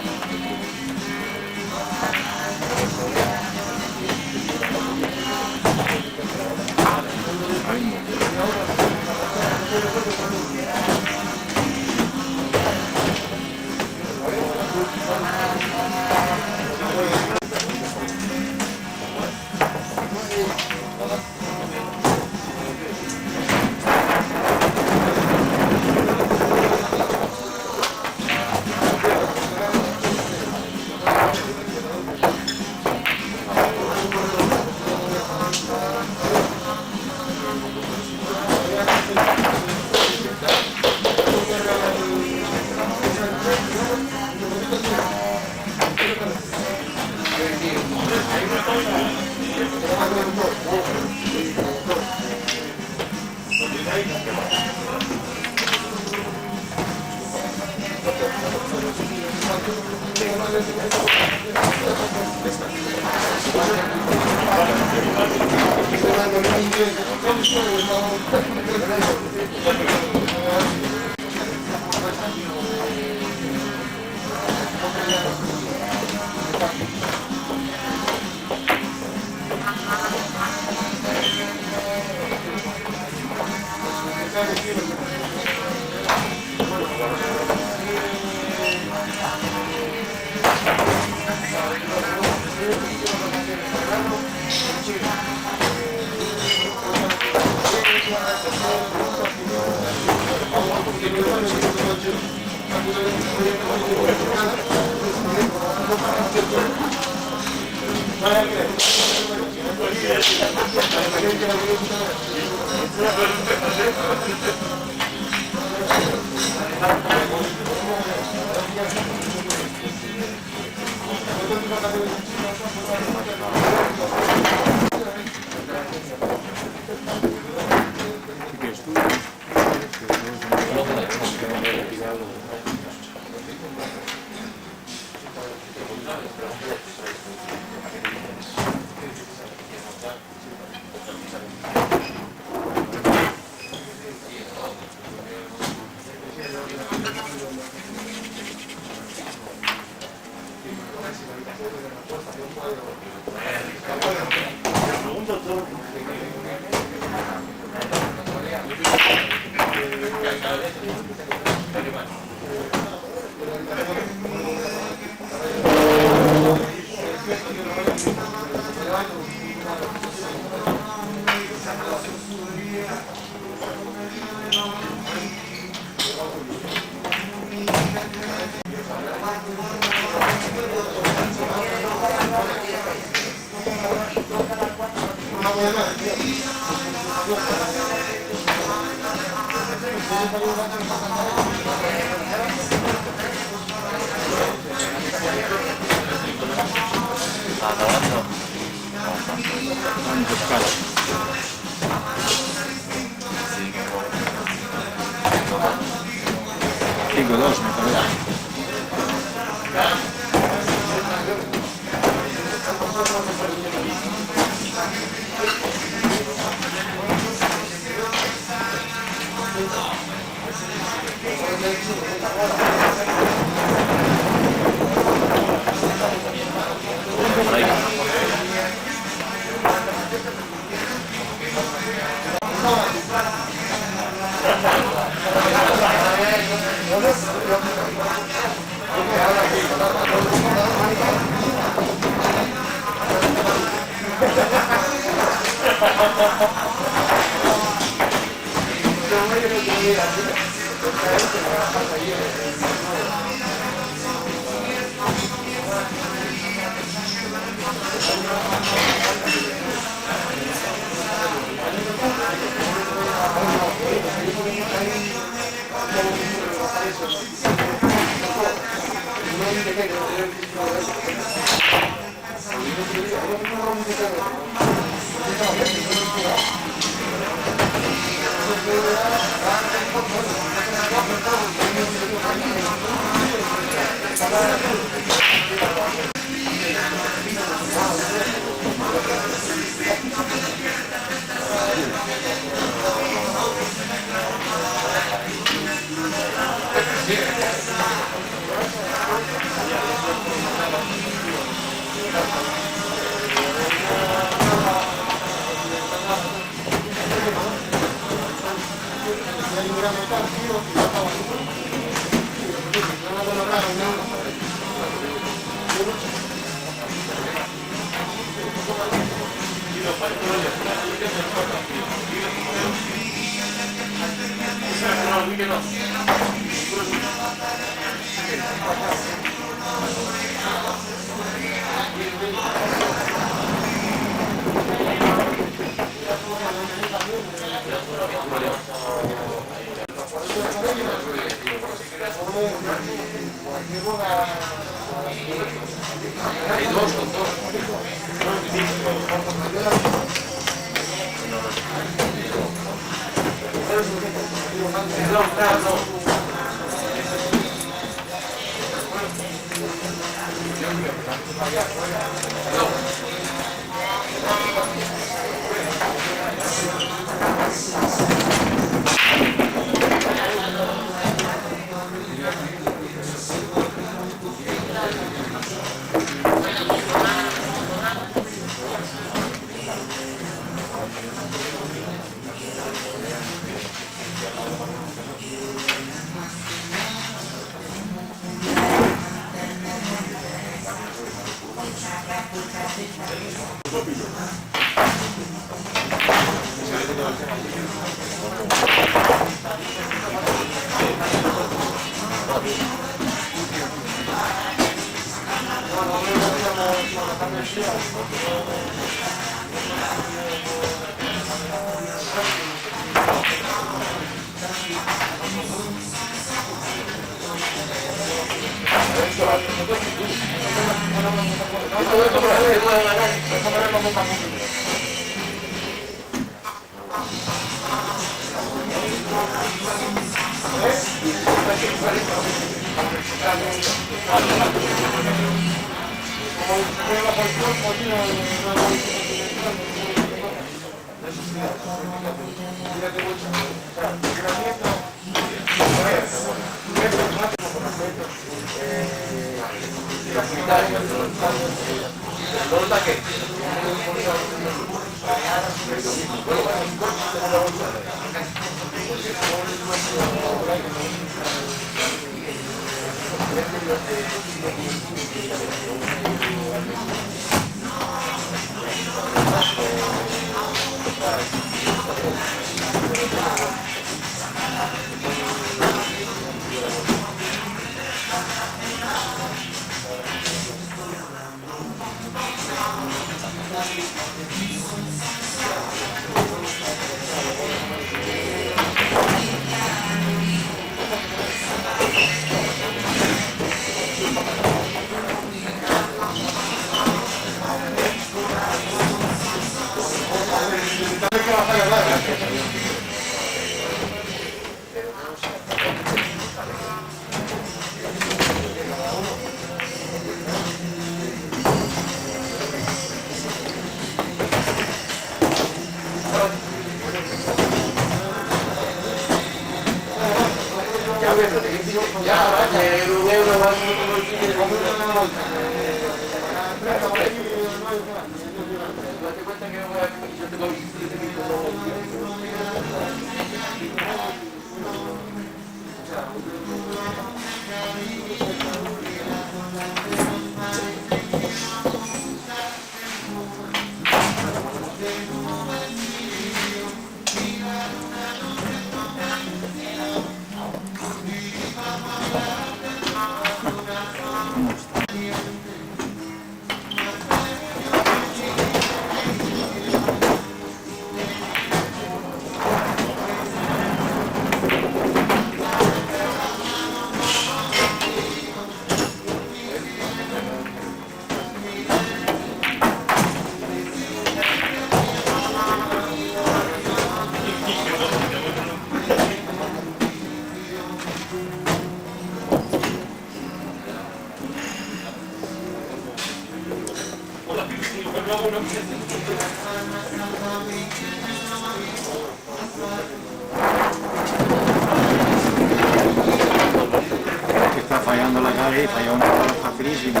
Está fallando la calle y falla una bola facilísima.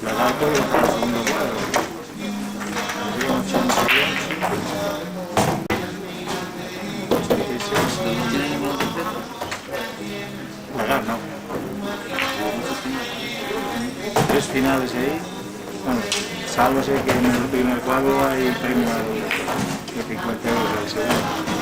La gato y la segundo cuadro. Pagar, no. Tres finales ahí. Bueno, salvo sé que en el primer cuadro hay premio de 50 euros del segundo.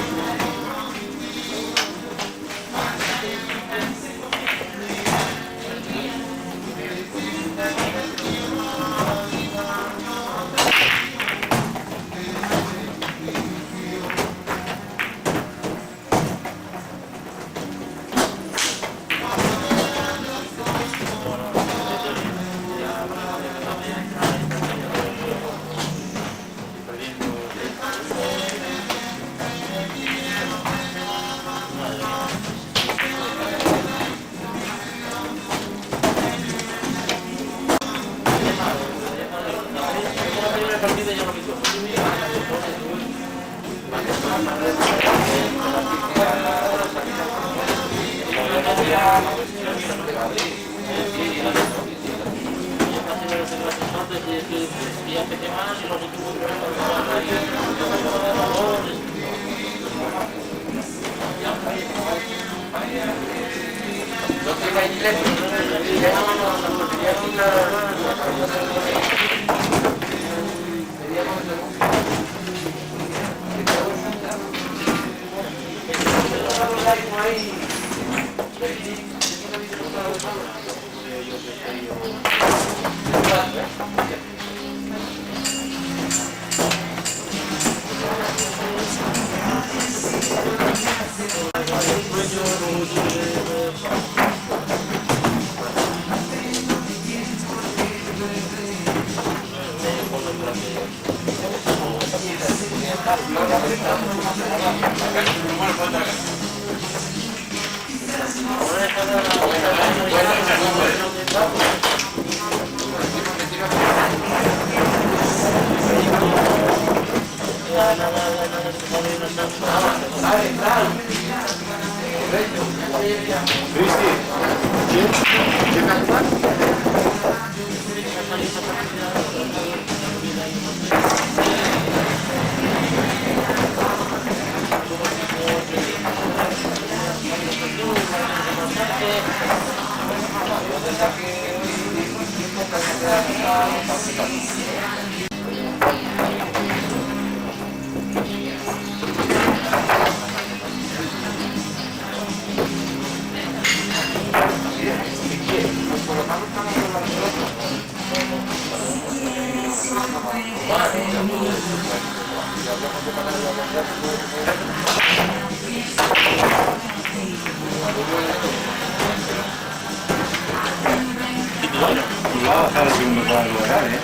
Va a bajar el segundo cuadro, ¿eh?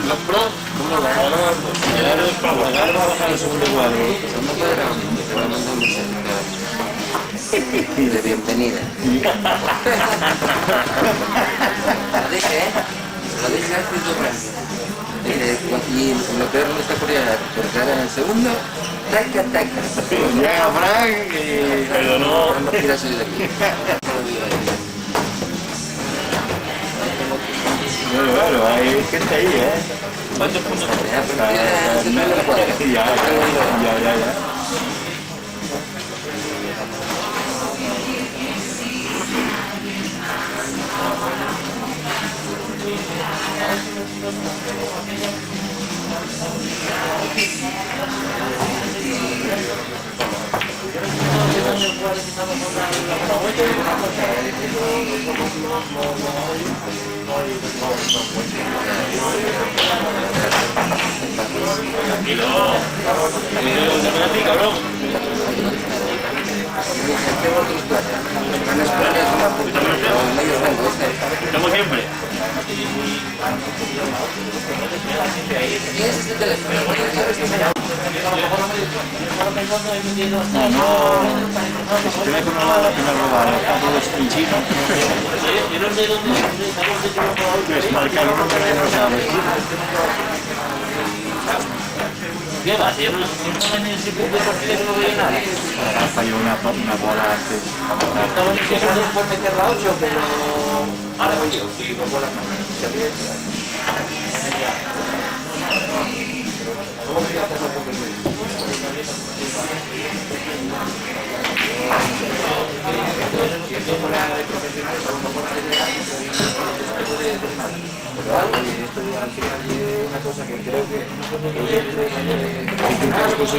Los pros, ¿cómo va? Va a bajar el segundo cuadro. Te voy a mandar un mensaje de bienvenida. Lo dije, ¿eh? Lo dije hace 2 años. Y lo peor no está por llegar, porque ahora en el segundo, taca, taca. Llega Frank y... Pero no... No quiero salir de aquí. Bueno, hay gente ahí, ¿eh? ¿Cuántos puntos? Ya. Como siempre. ¿Tienes este teléfono? Si te con una roba, todo es en chino. Pues marcar un número que no sabes. ¿Qué va? Si yo no me necesito de por qué no veo nada. Falló una bola antes. Estaba diciendo por meter la 8, pero ahora voy yo. Sí, con bola. Una cosa que creo que Si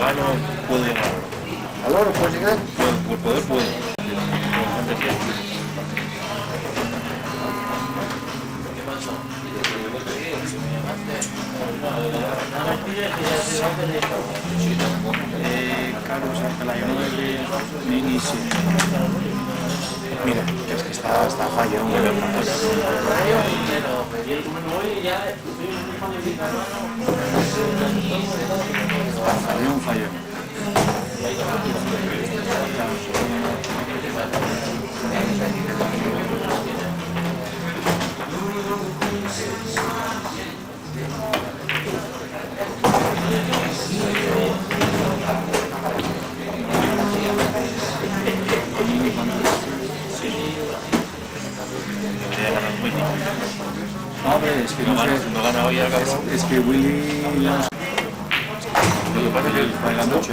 gano, puede ganar. ¿Aló, no puedes llegar? Por poder puede. Carlos Arcalayo 9, Mini 7. Mira, es que está fallando. Un fallo. Hombre, es que no gana hoy es que Willy no sé. Lo que pasa es que juega mucho,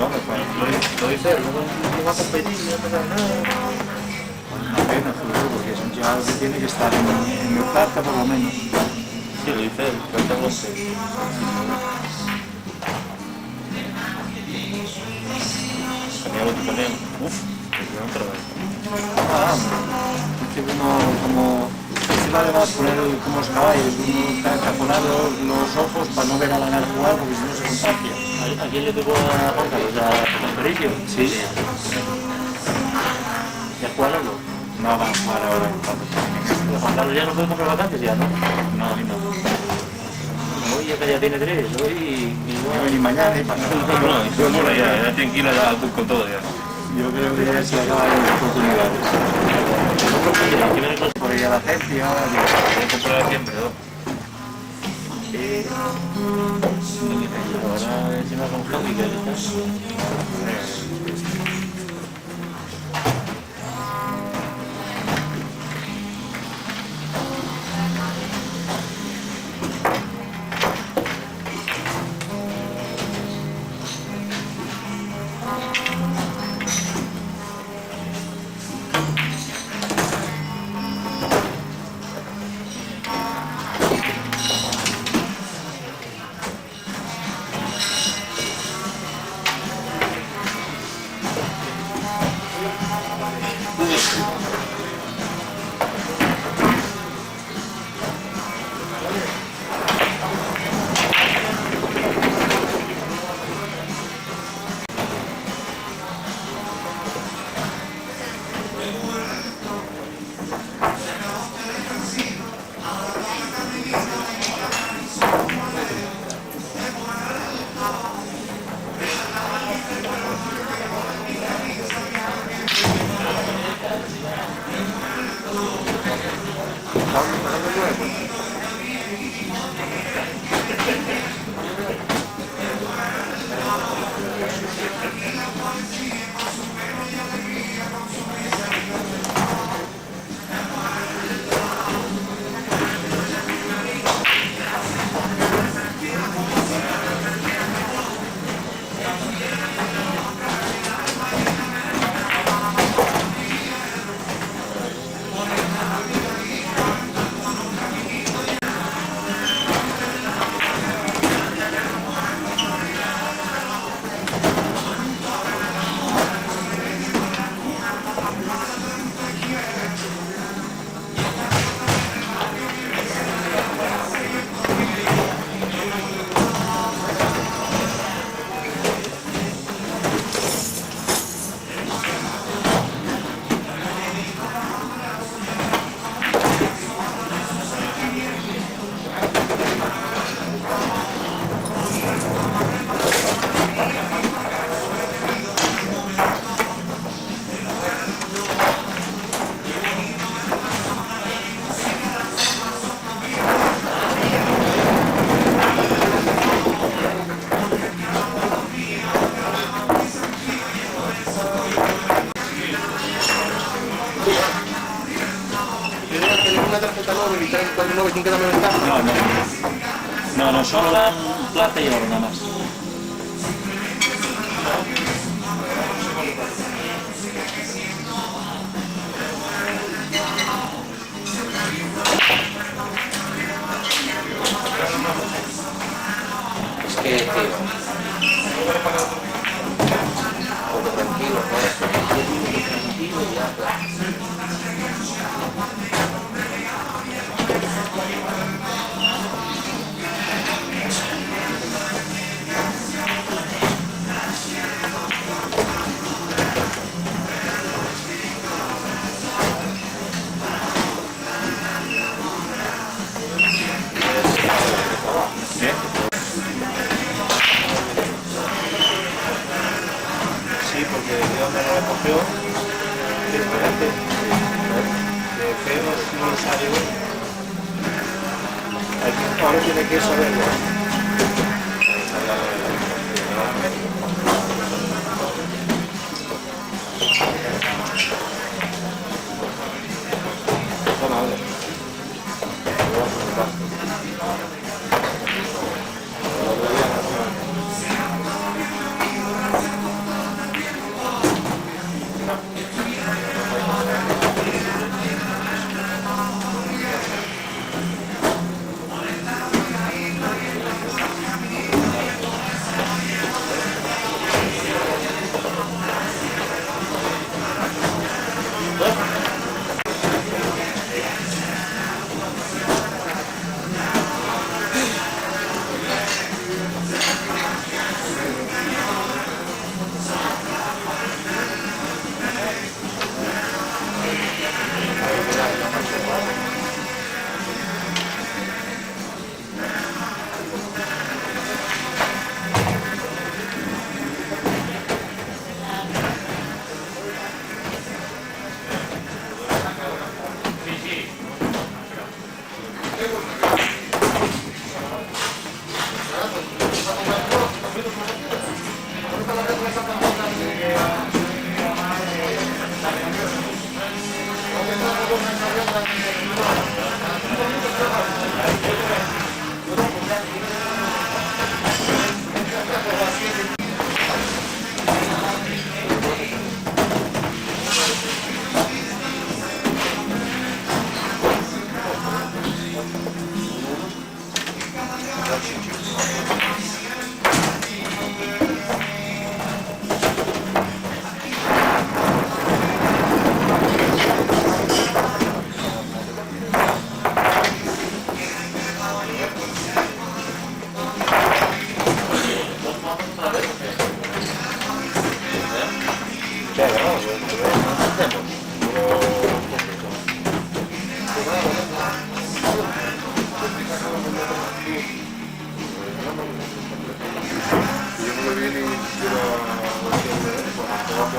lo dice, no va a competir, no pasa nada. Una pena, porque es un chaval que tiene que estar en mi plata por lo menos. Sí, lo dice él, cantamos. Cambiamos tu paneo. Uf. Ah, que uno como encima además poner como los caballos, uno está taponado los ojos para no ver a la gana jugar porque si no se contagia. ¿A quién le tocó a Juan Carlos? ¿A Aparicio? Sí. ¿Ya juega algo? No van a jugar ahora en cuanto terminen esto. Juan Carlos ya no puede comprar vacantes ya, ¿no? No, ni no. Hoy ya tiene 3, hoy Ni mañana ni pasado. Yo por allá, ya tranquila, ya con todo ya. Yo creo que ya se acaban las oportunidades. Por ahí a la agencia, Voy a comprar siempre, ¿no? ahora encima con fábrica ya está. No, solo dan plata y oro nada más. Es que, tío, todo tranquilo, tranquilo y ya, Sí, porque de donde no lo cogió, diferente. De feo no lo sabe uno. Ahora tiene que saberlo.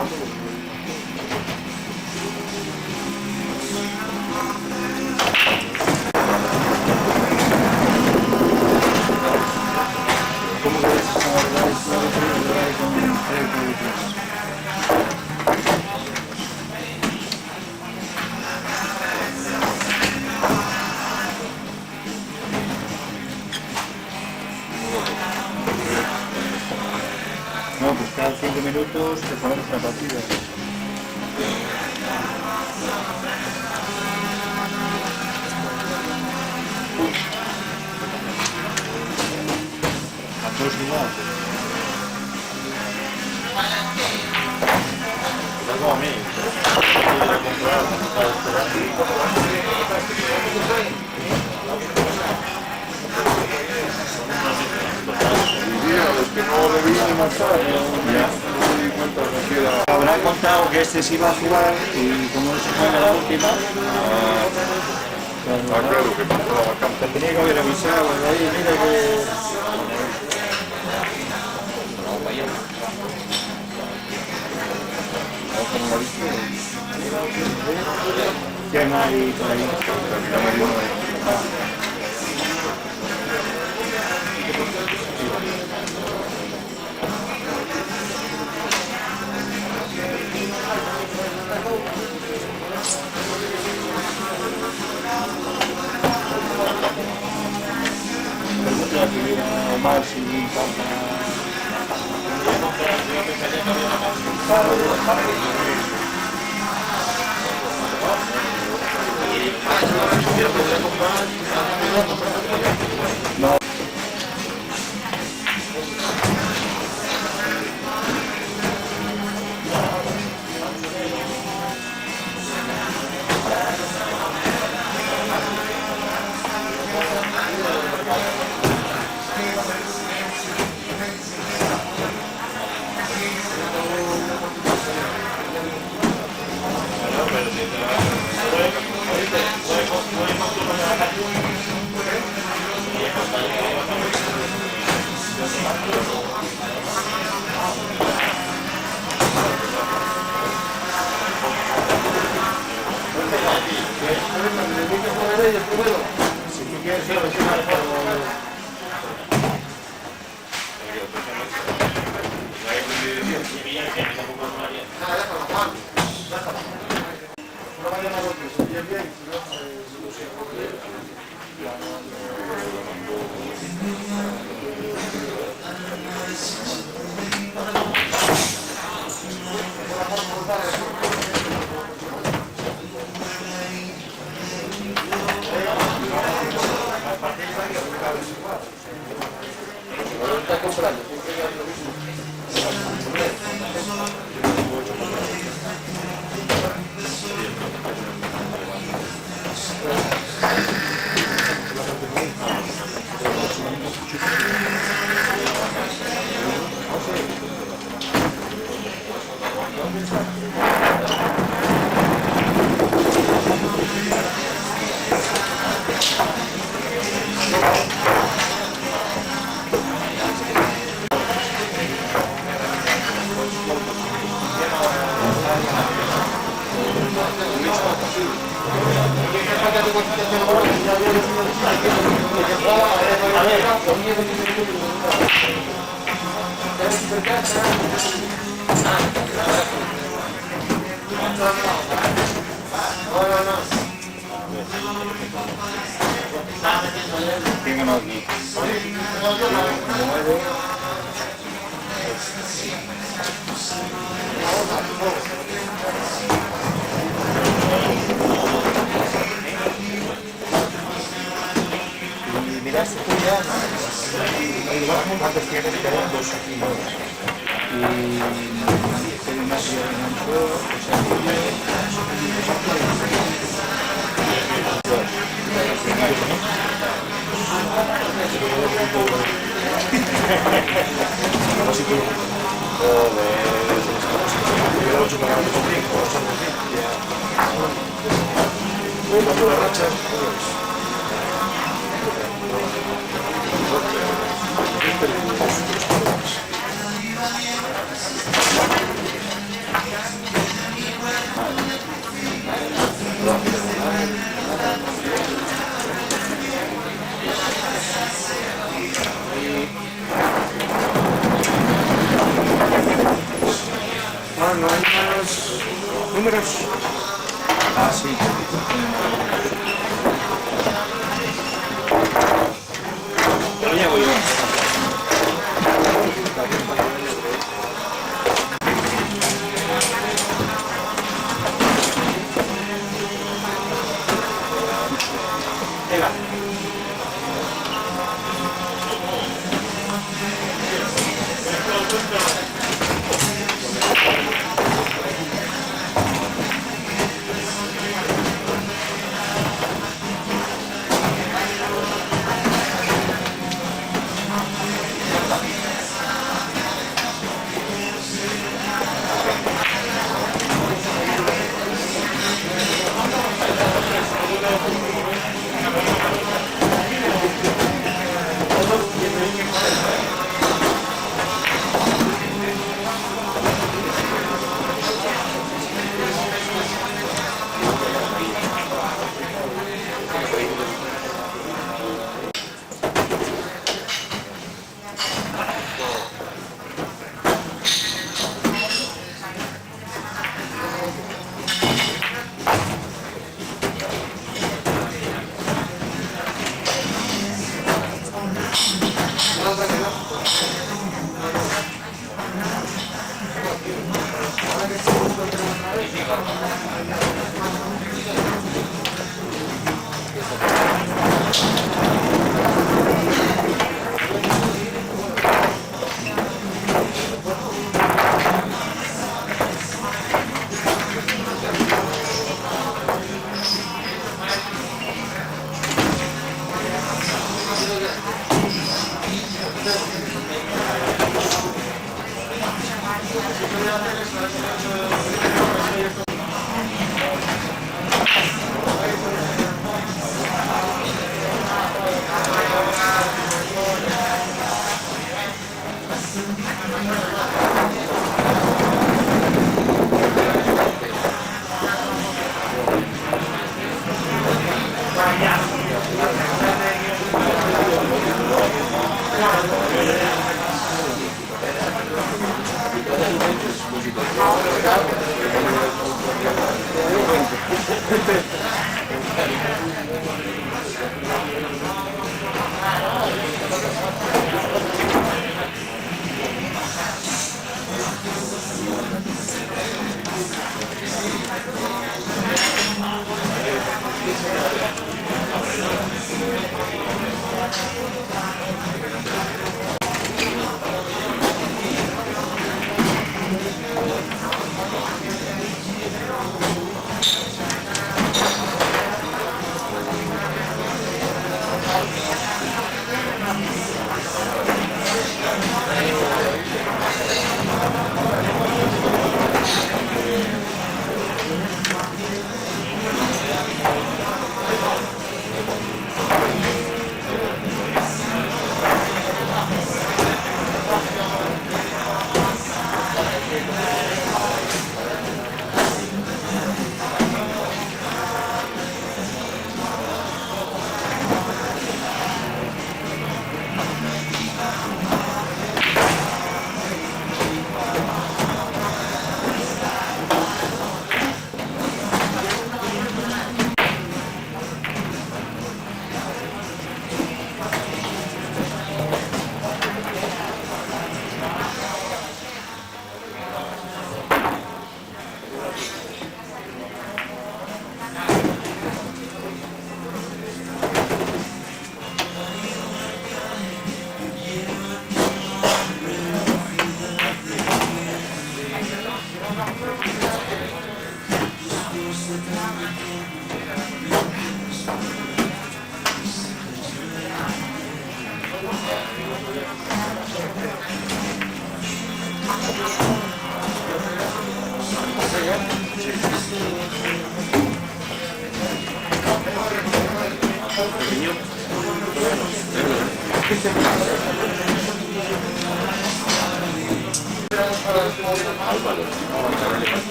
grabando. ¿Cómo queréis hablar con No, pues cada 5 minutos te ponemos una partida. A todos igual. Algo a mí. Quiero comprar para Es que no le vi ni marchar, no me di cuenta siquiera. Habrá contado que este se iba a jugar y como se juega la última, Claro que pasó la vacante. te tenía que haber avisado. Oye, mira que... ¿Quién hay por ahí? Pregúntale a Rivera, a Omar si le importa. No. Tengo aquí. Y miraste tú ya, ¿cuántos tienes? Quedan 2 aquí. Y el más yo, o sea, Números. Ah, sí. Yo llevo yo. Venga.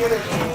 quieres?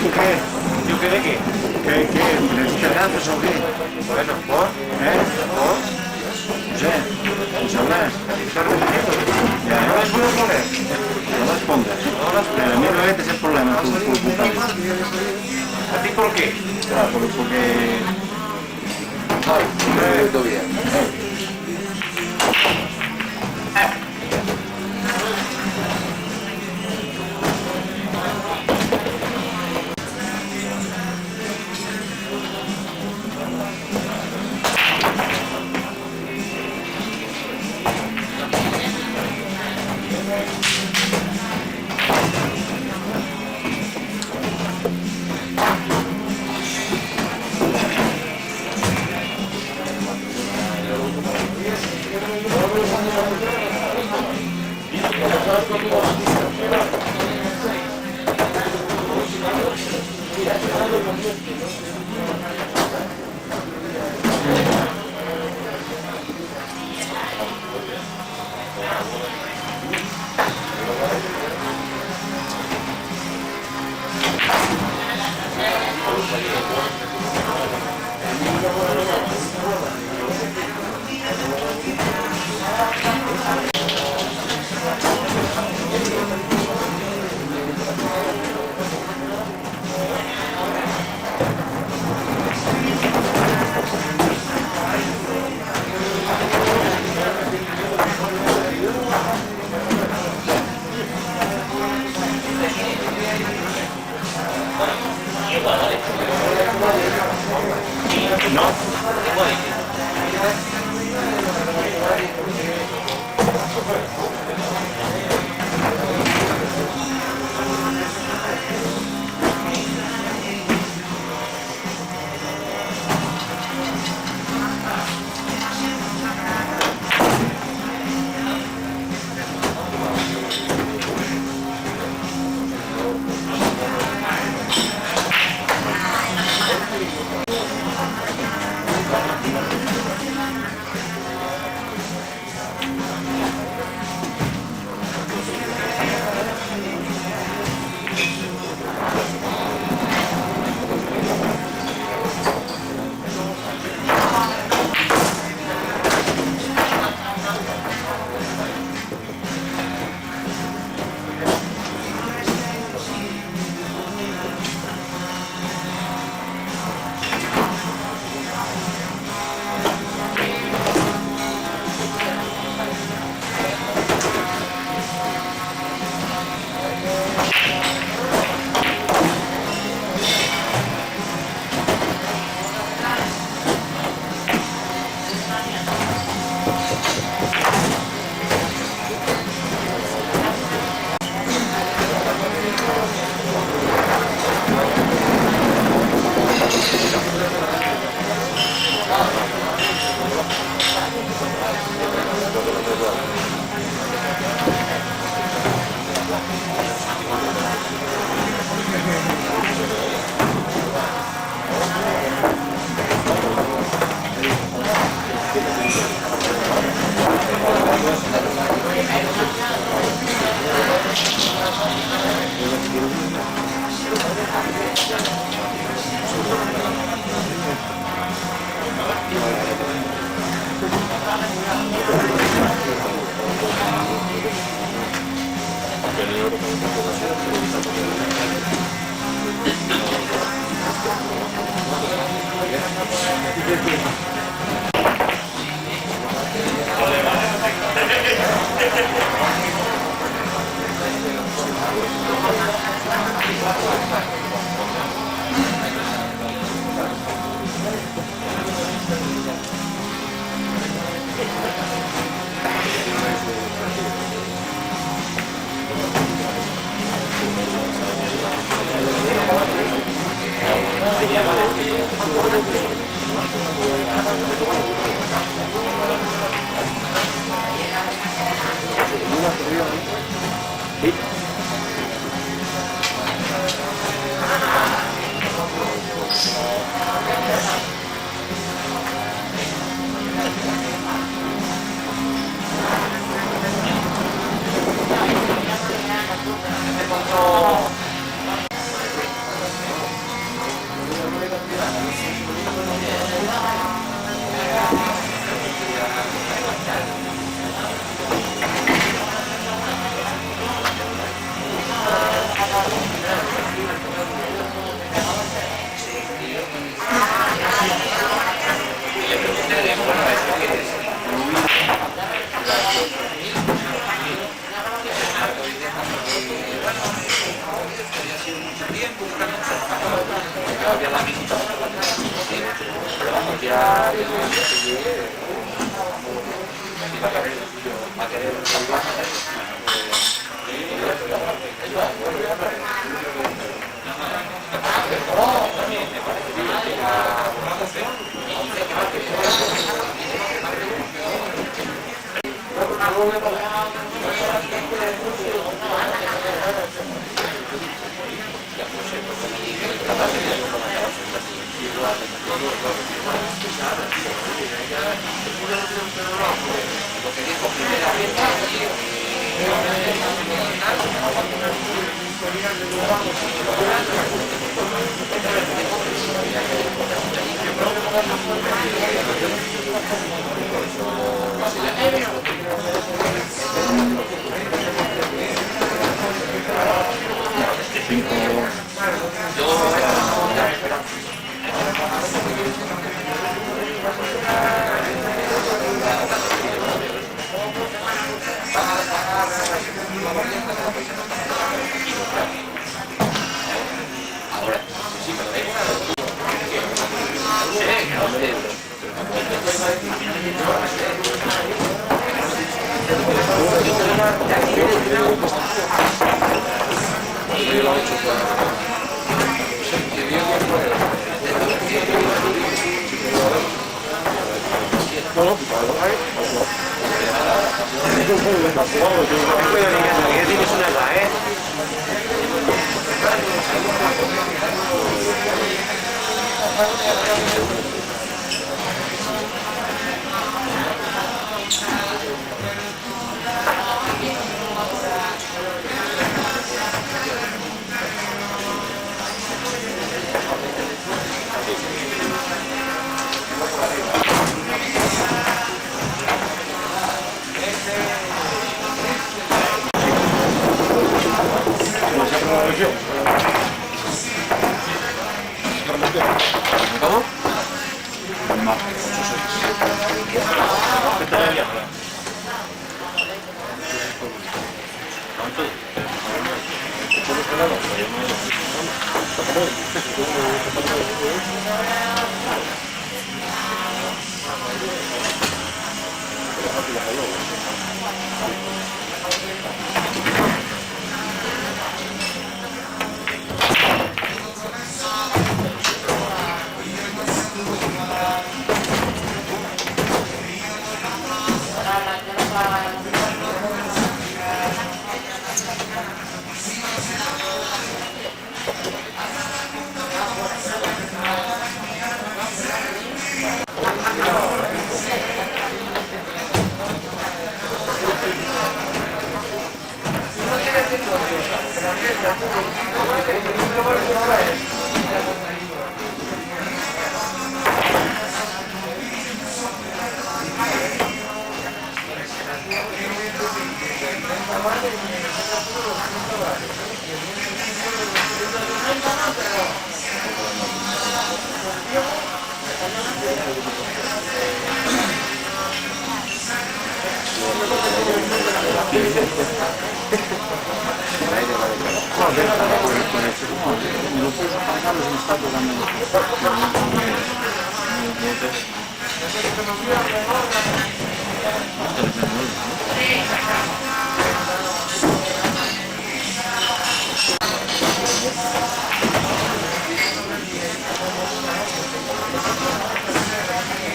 ¿Tú qué? ¿Yo qué de qué? ¿Qué? ¿Necesitas gafas o qué? Bueno, ¿por? ¿Por? No sé, ¿tú sabrás? Ya, ¿No las puedo poner? no las pongas. Pero a mí no metes el problema, tú puta. ¿A ti por qué? Claro, porque... Ay, todo bien.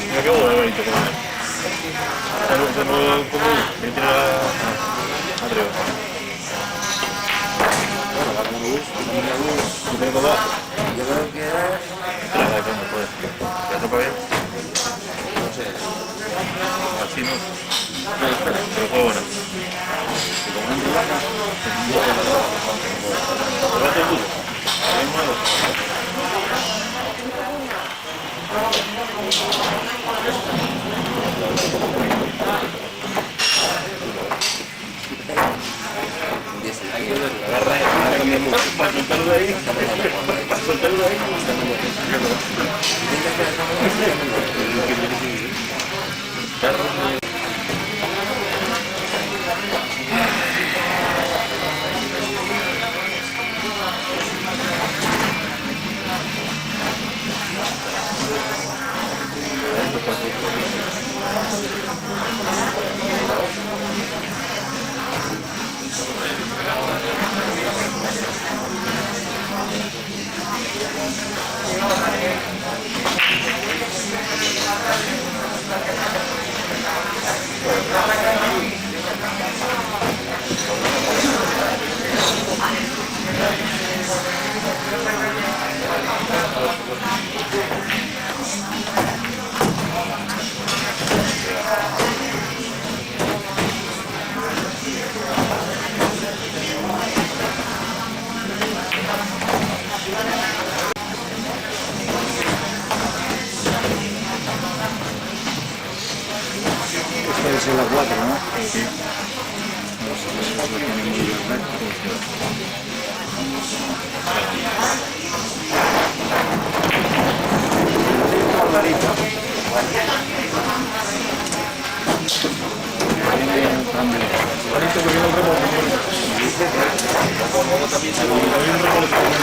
Mira qué bonito como es. Me tira arriba. Yo tengo dos. Yo creo que era... Tira de fondo, pues. ¿Te atrapa bien? No sé. Así no. Pero fue bueno. Levanta el culo. Ahí muevo. Para soltarlo de ahí. Para soltarlo de ahí. Esta es la 4, ¿no? Sí. No sé, lo tiene muy bien recto.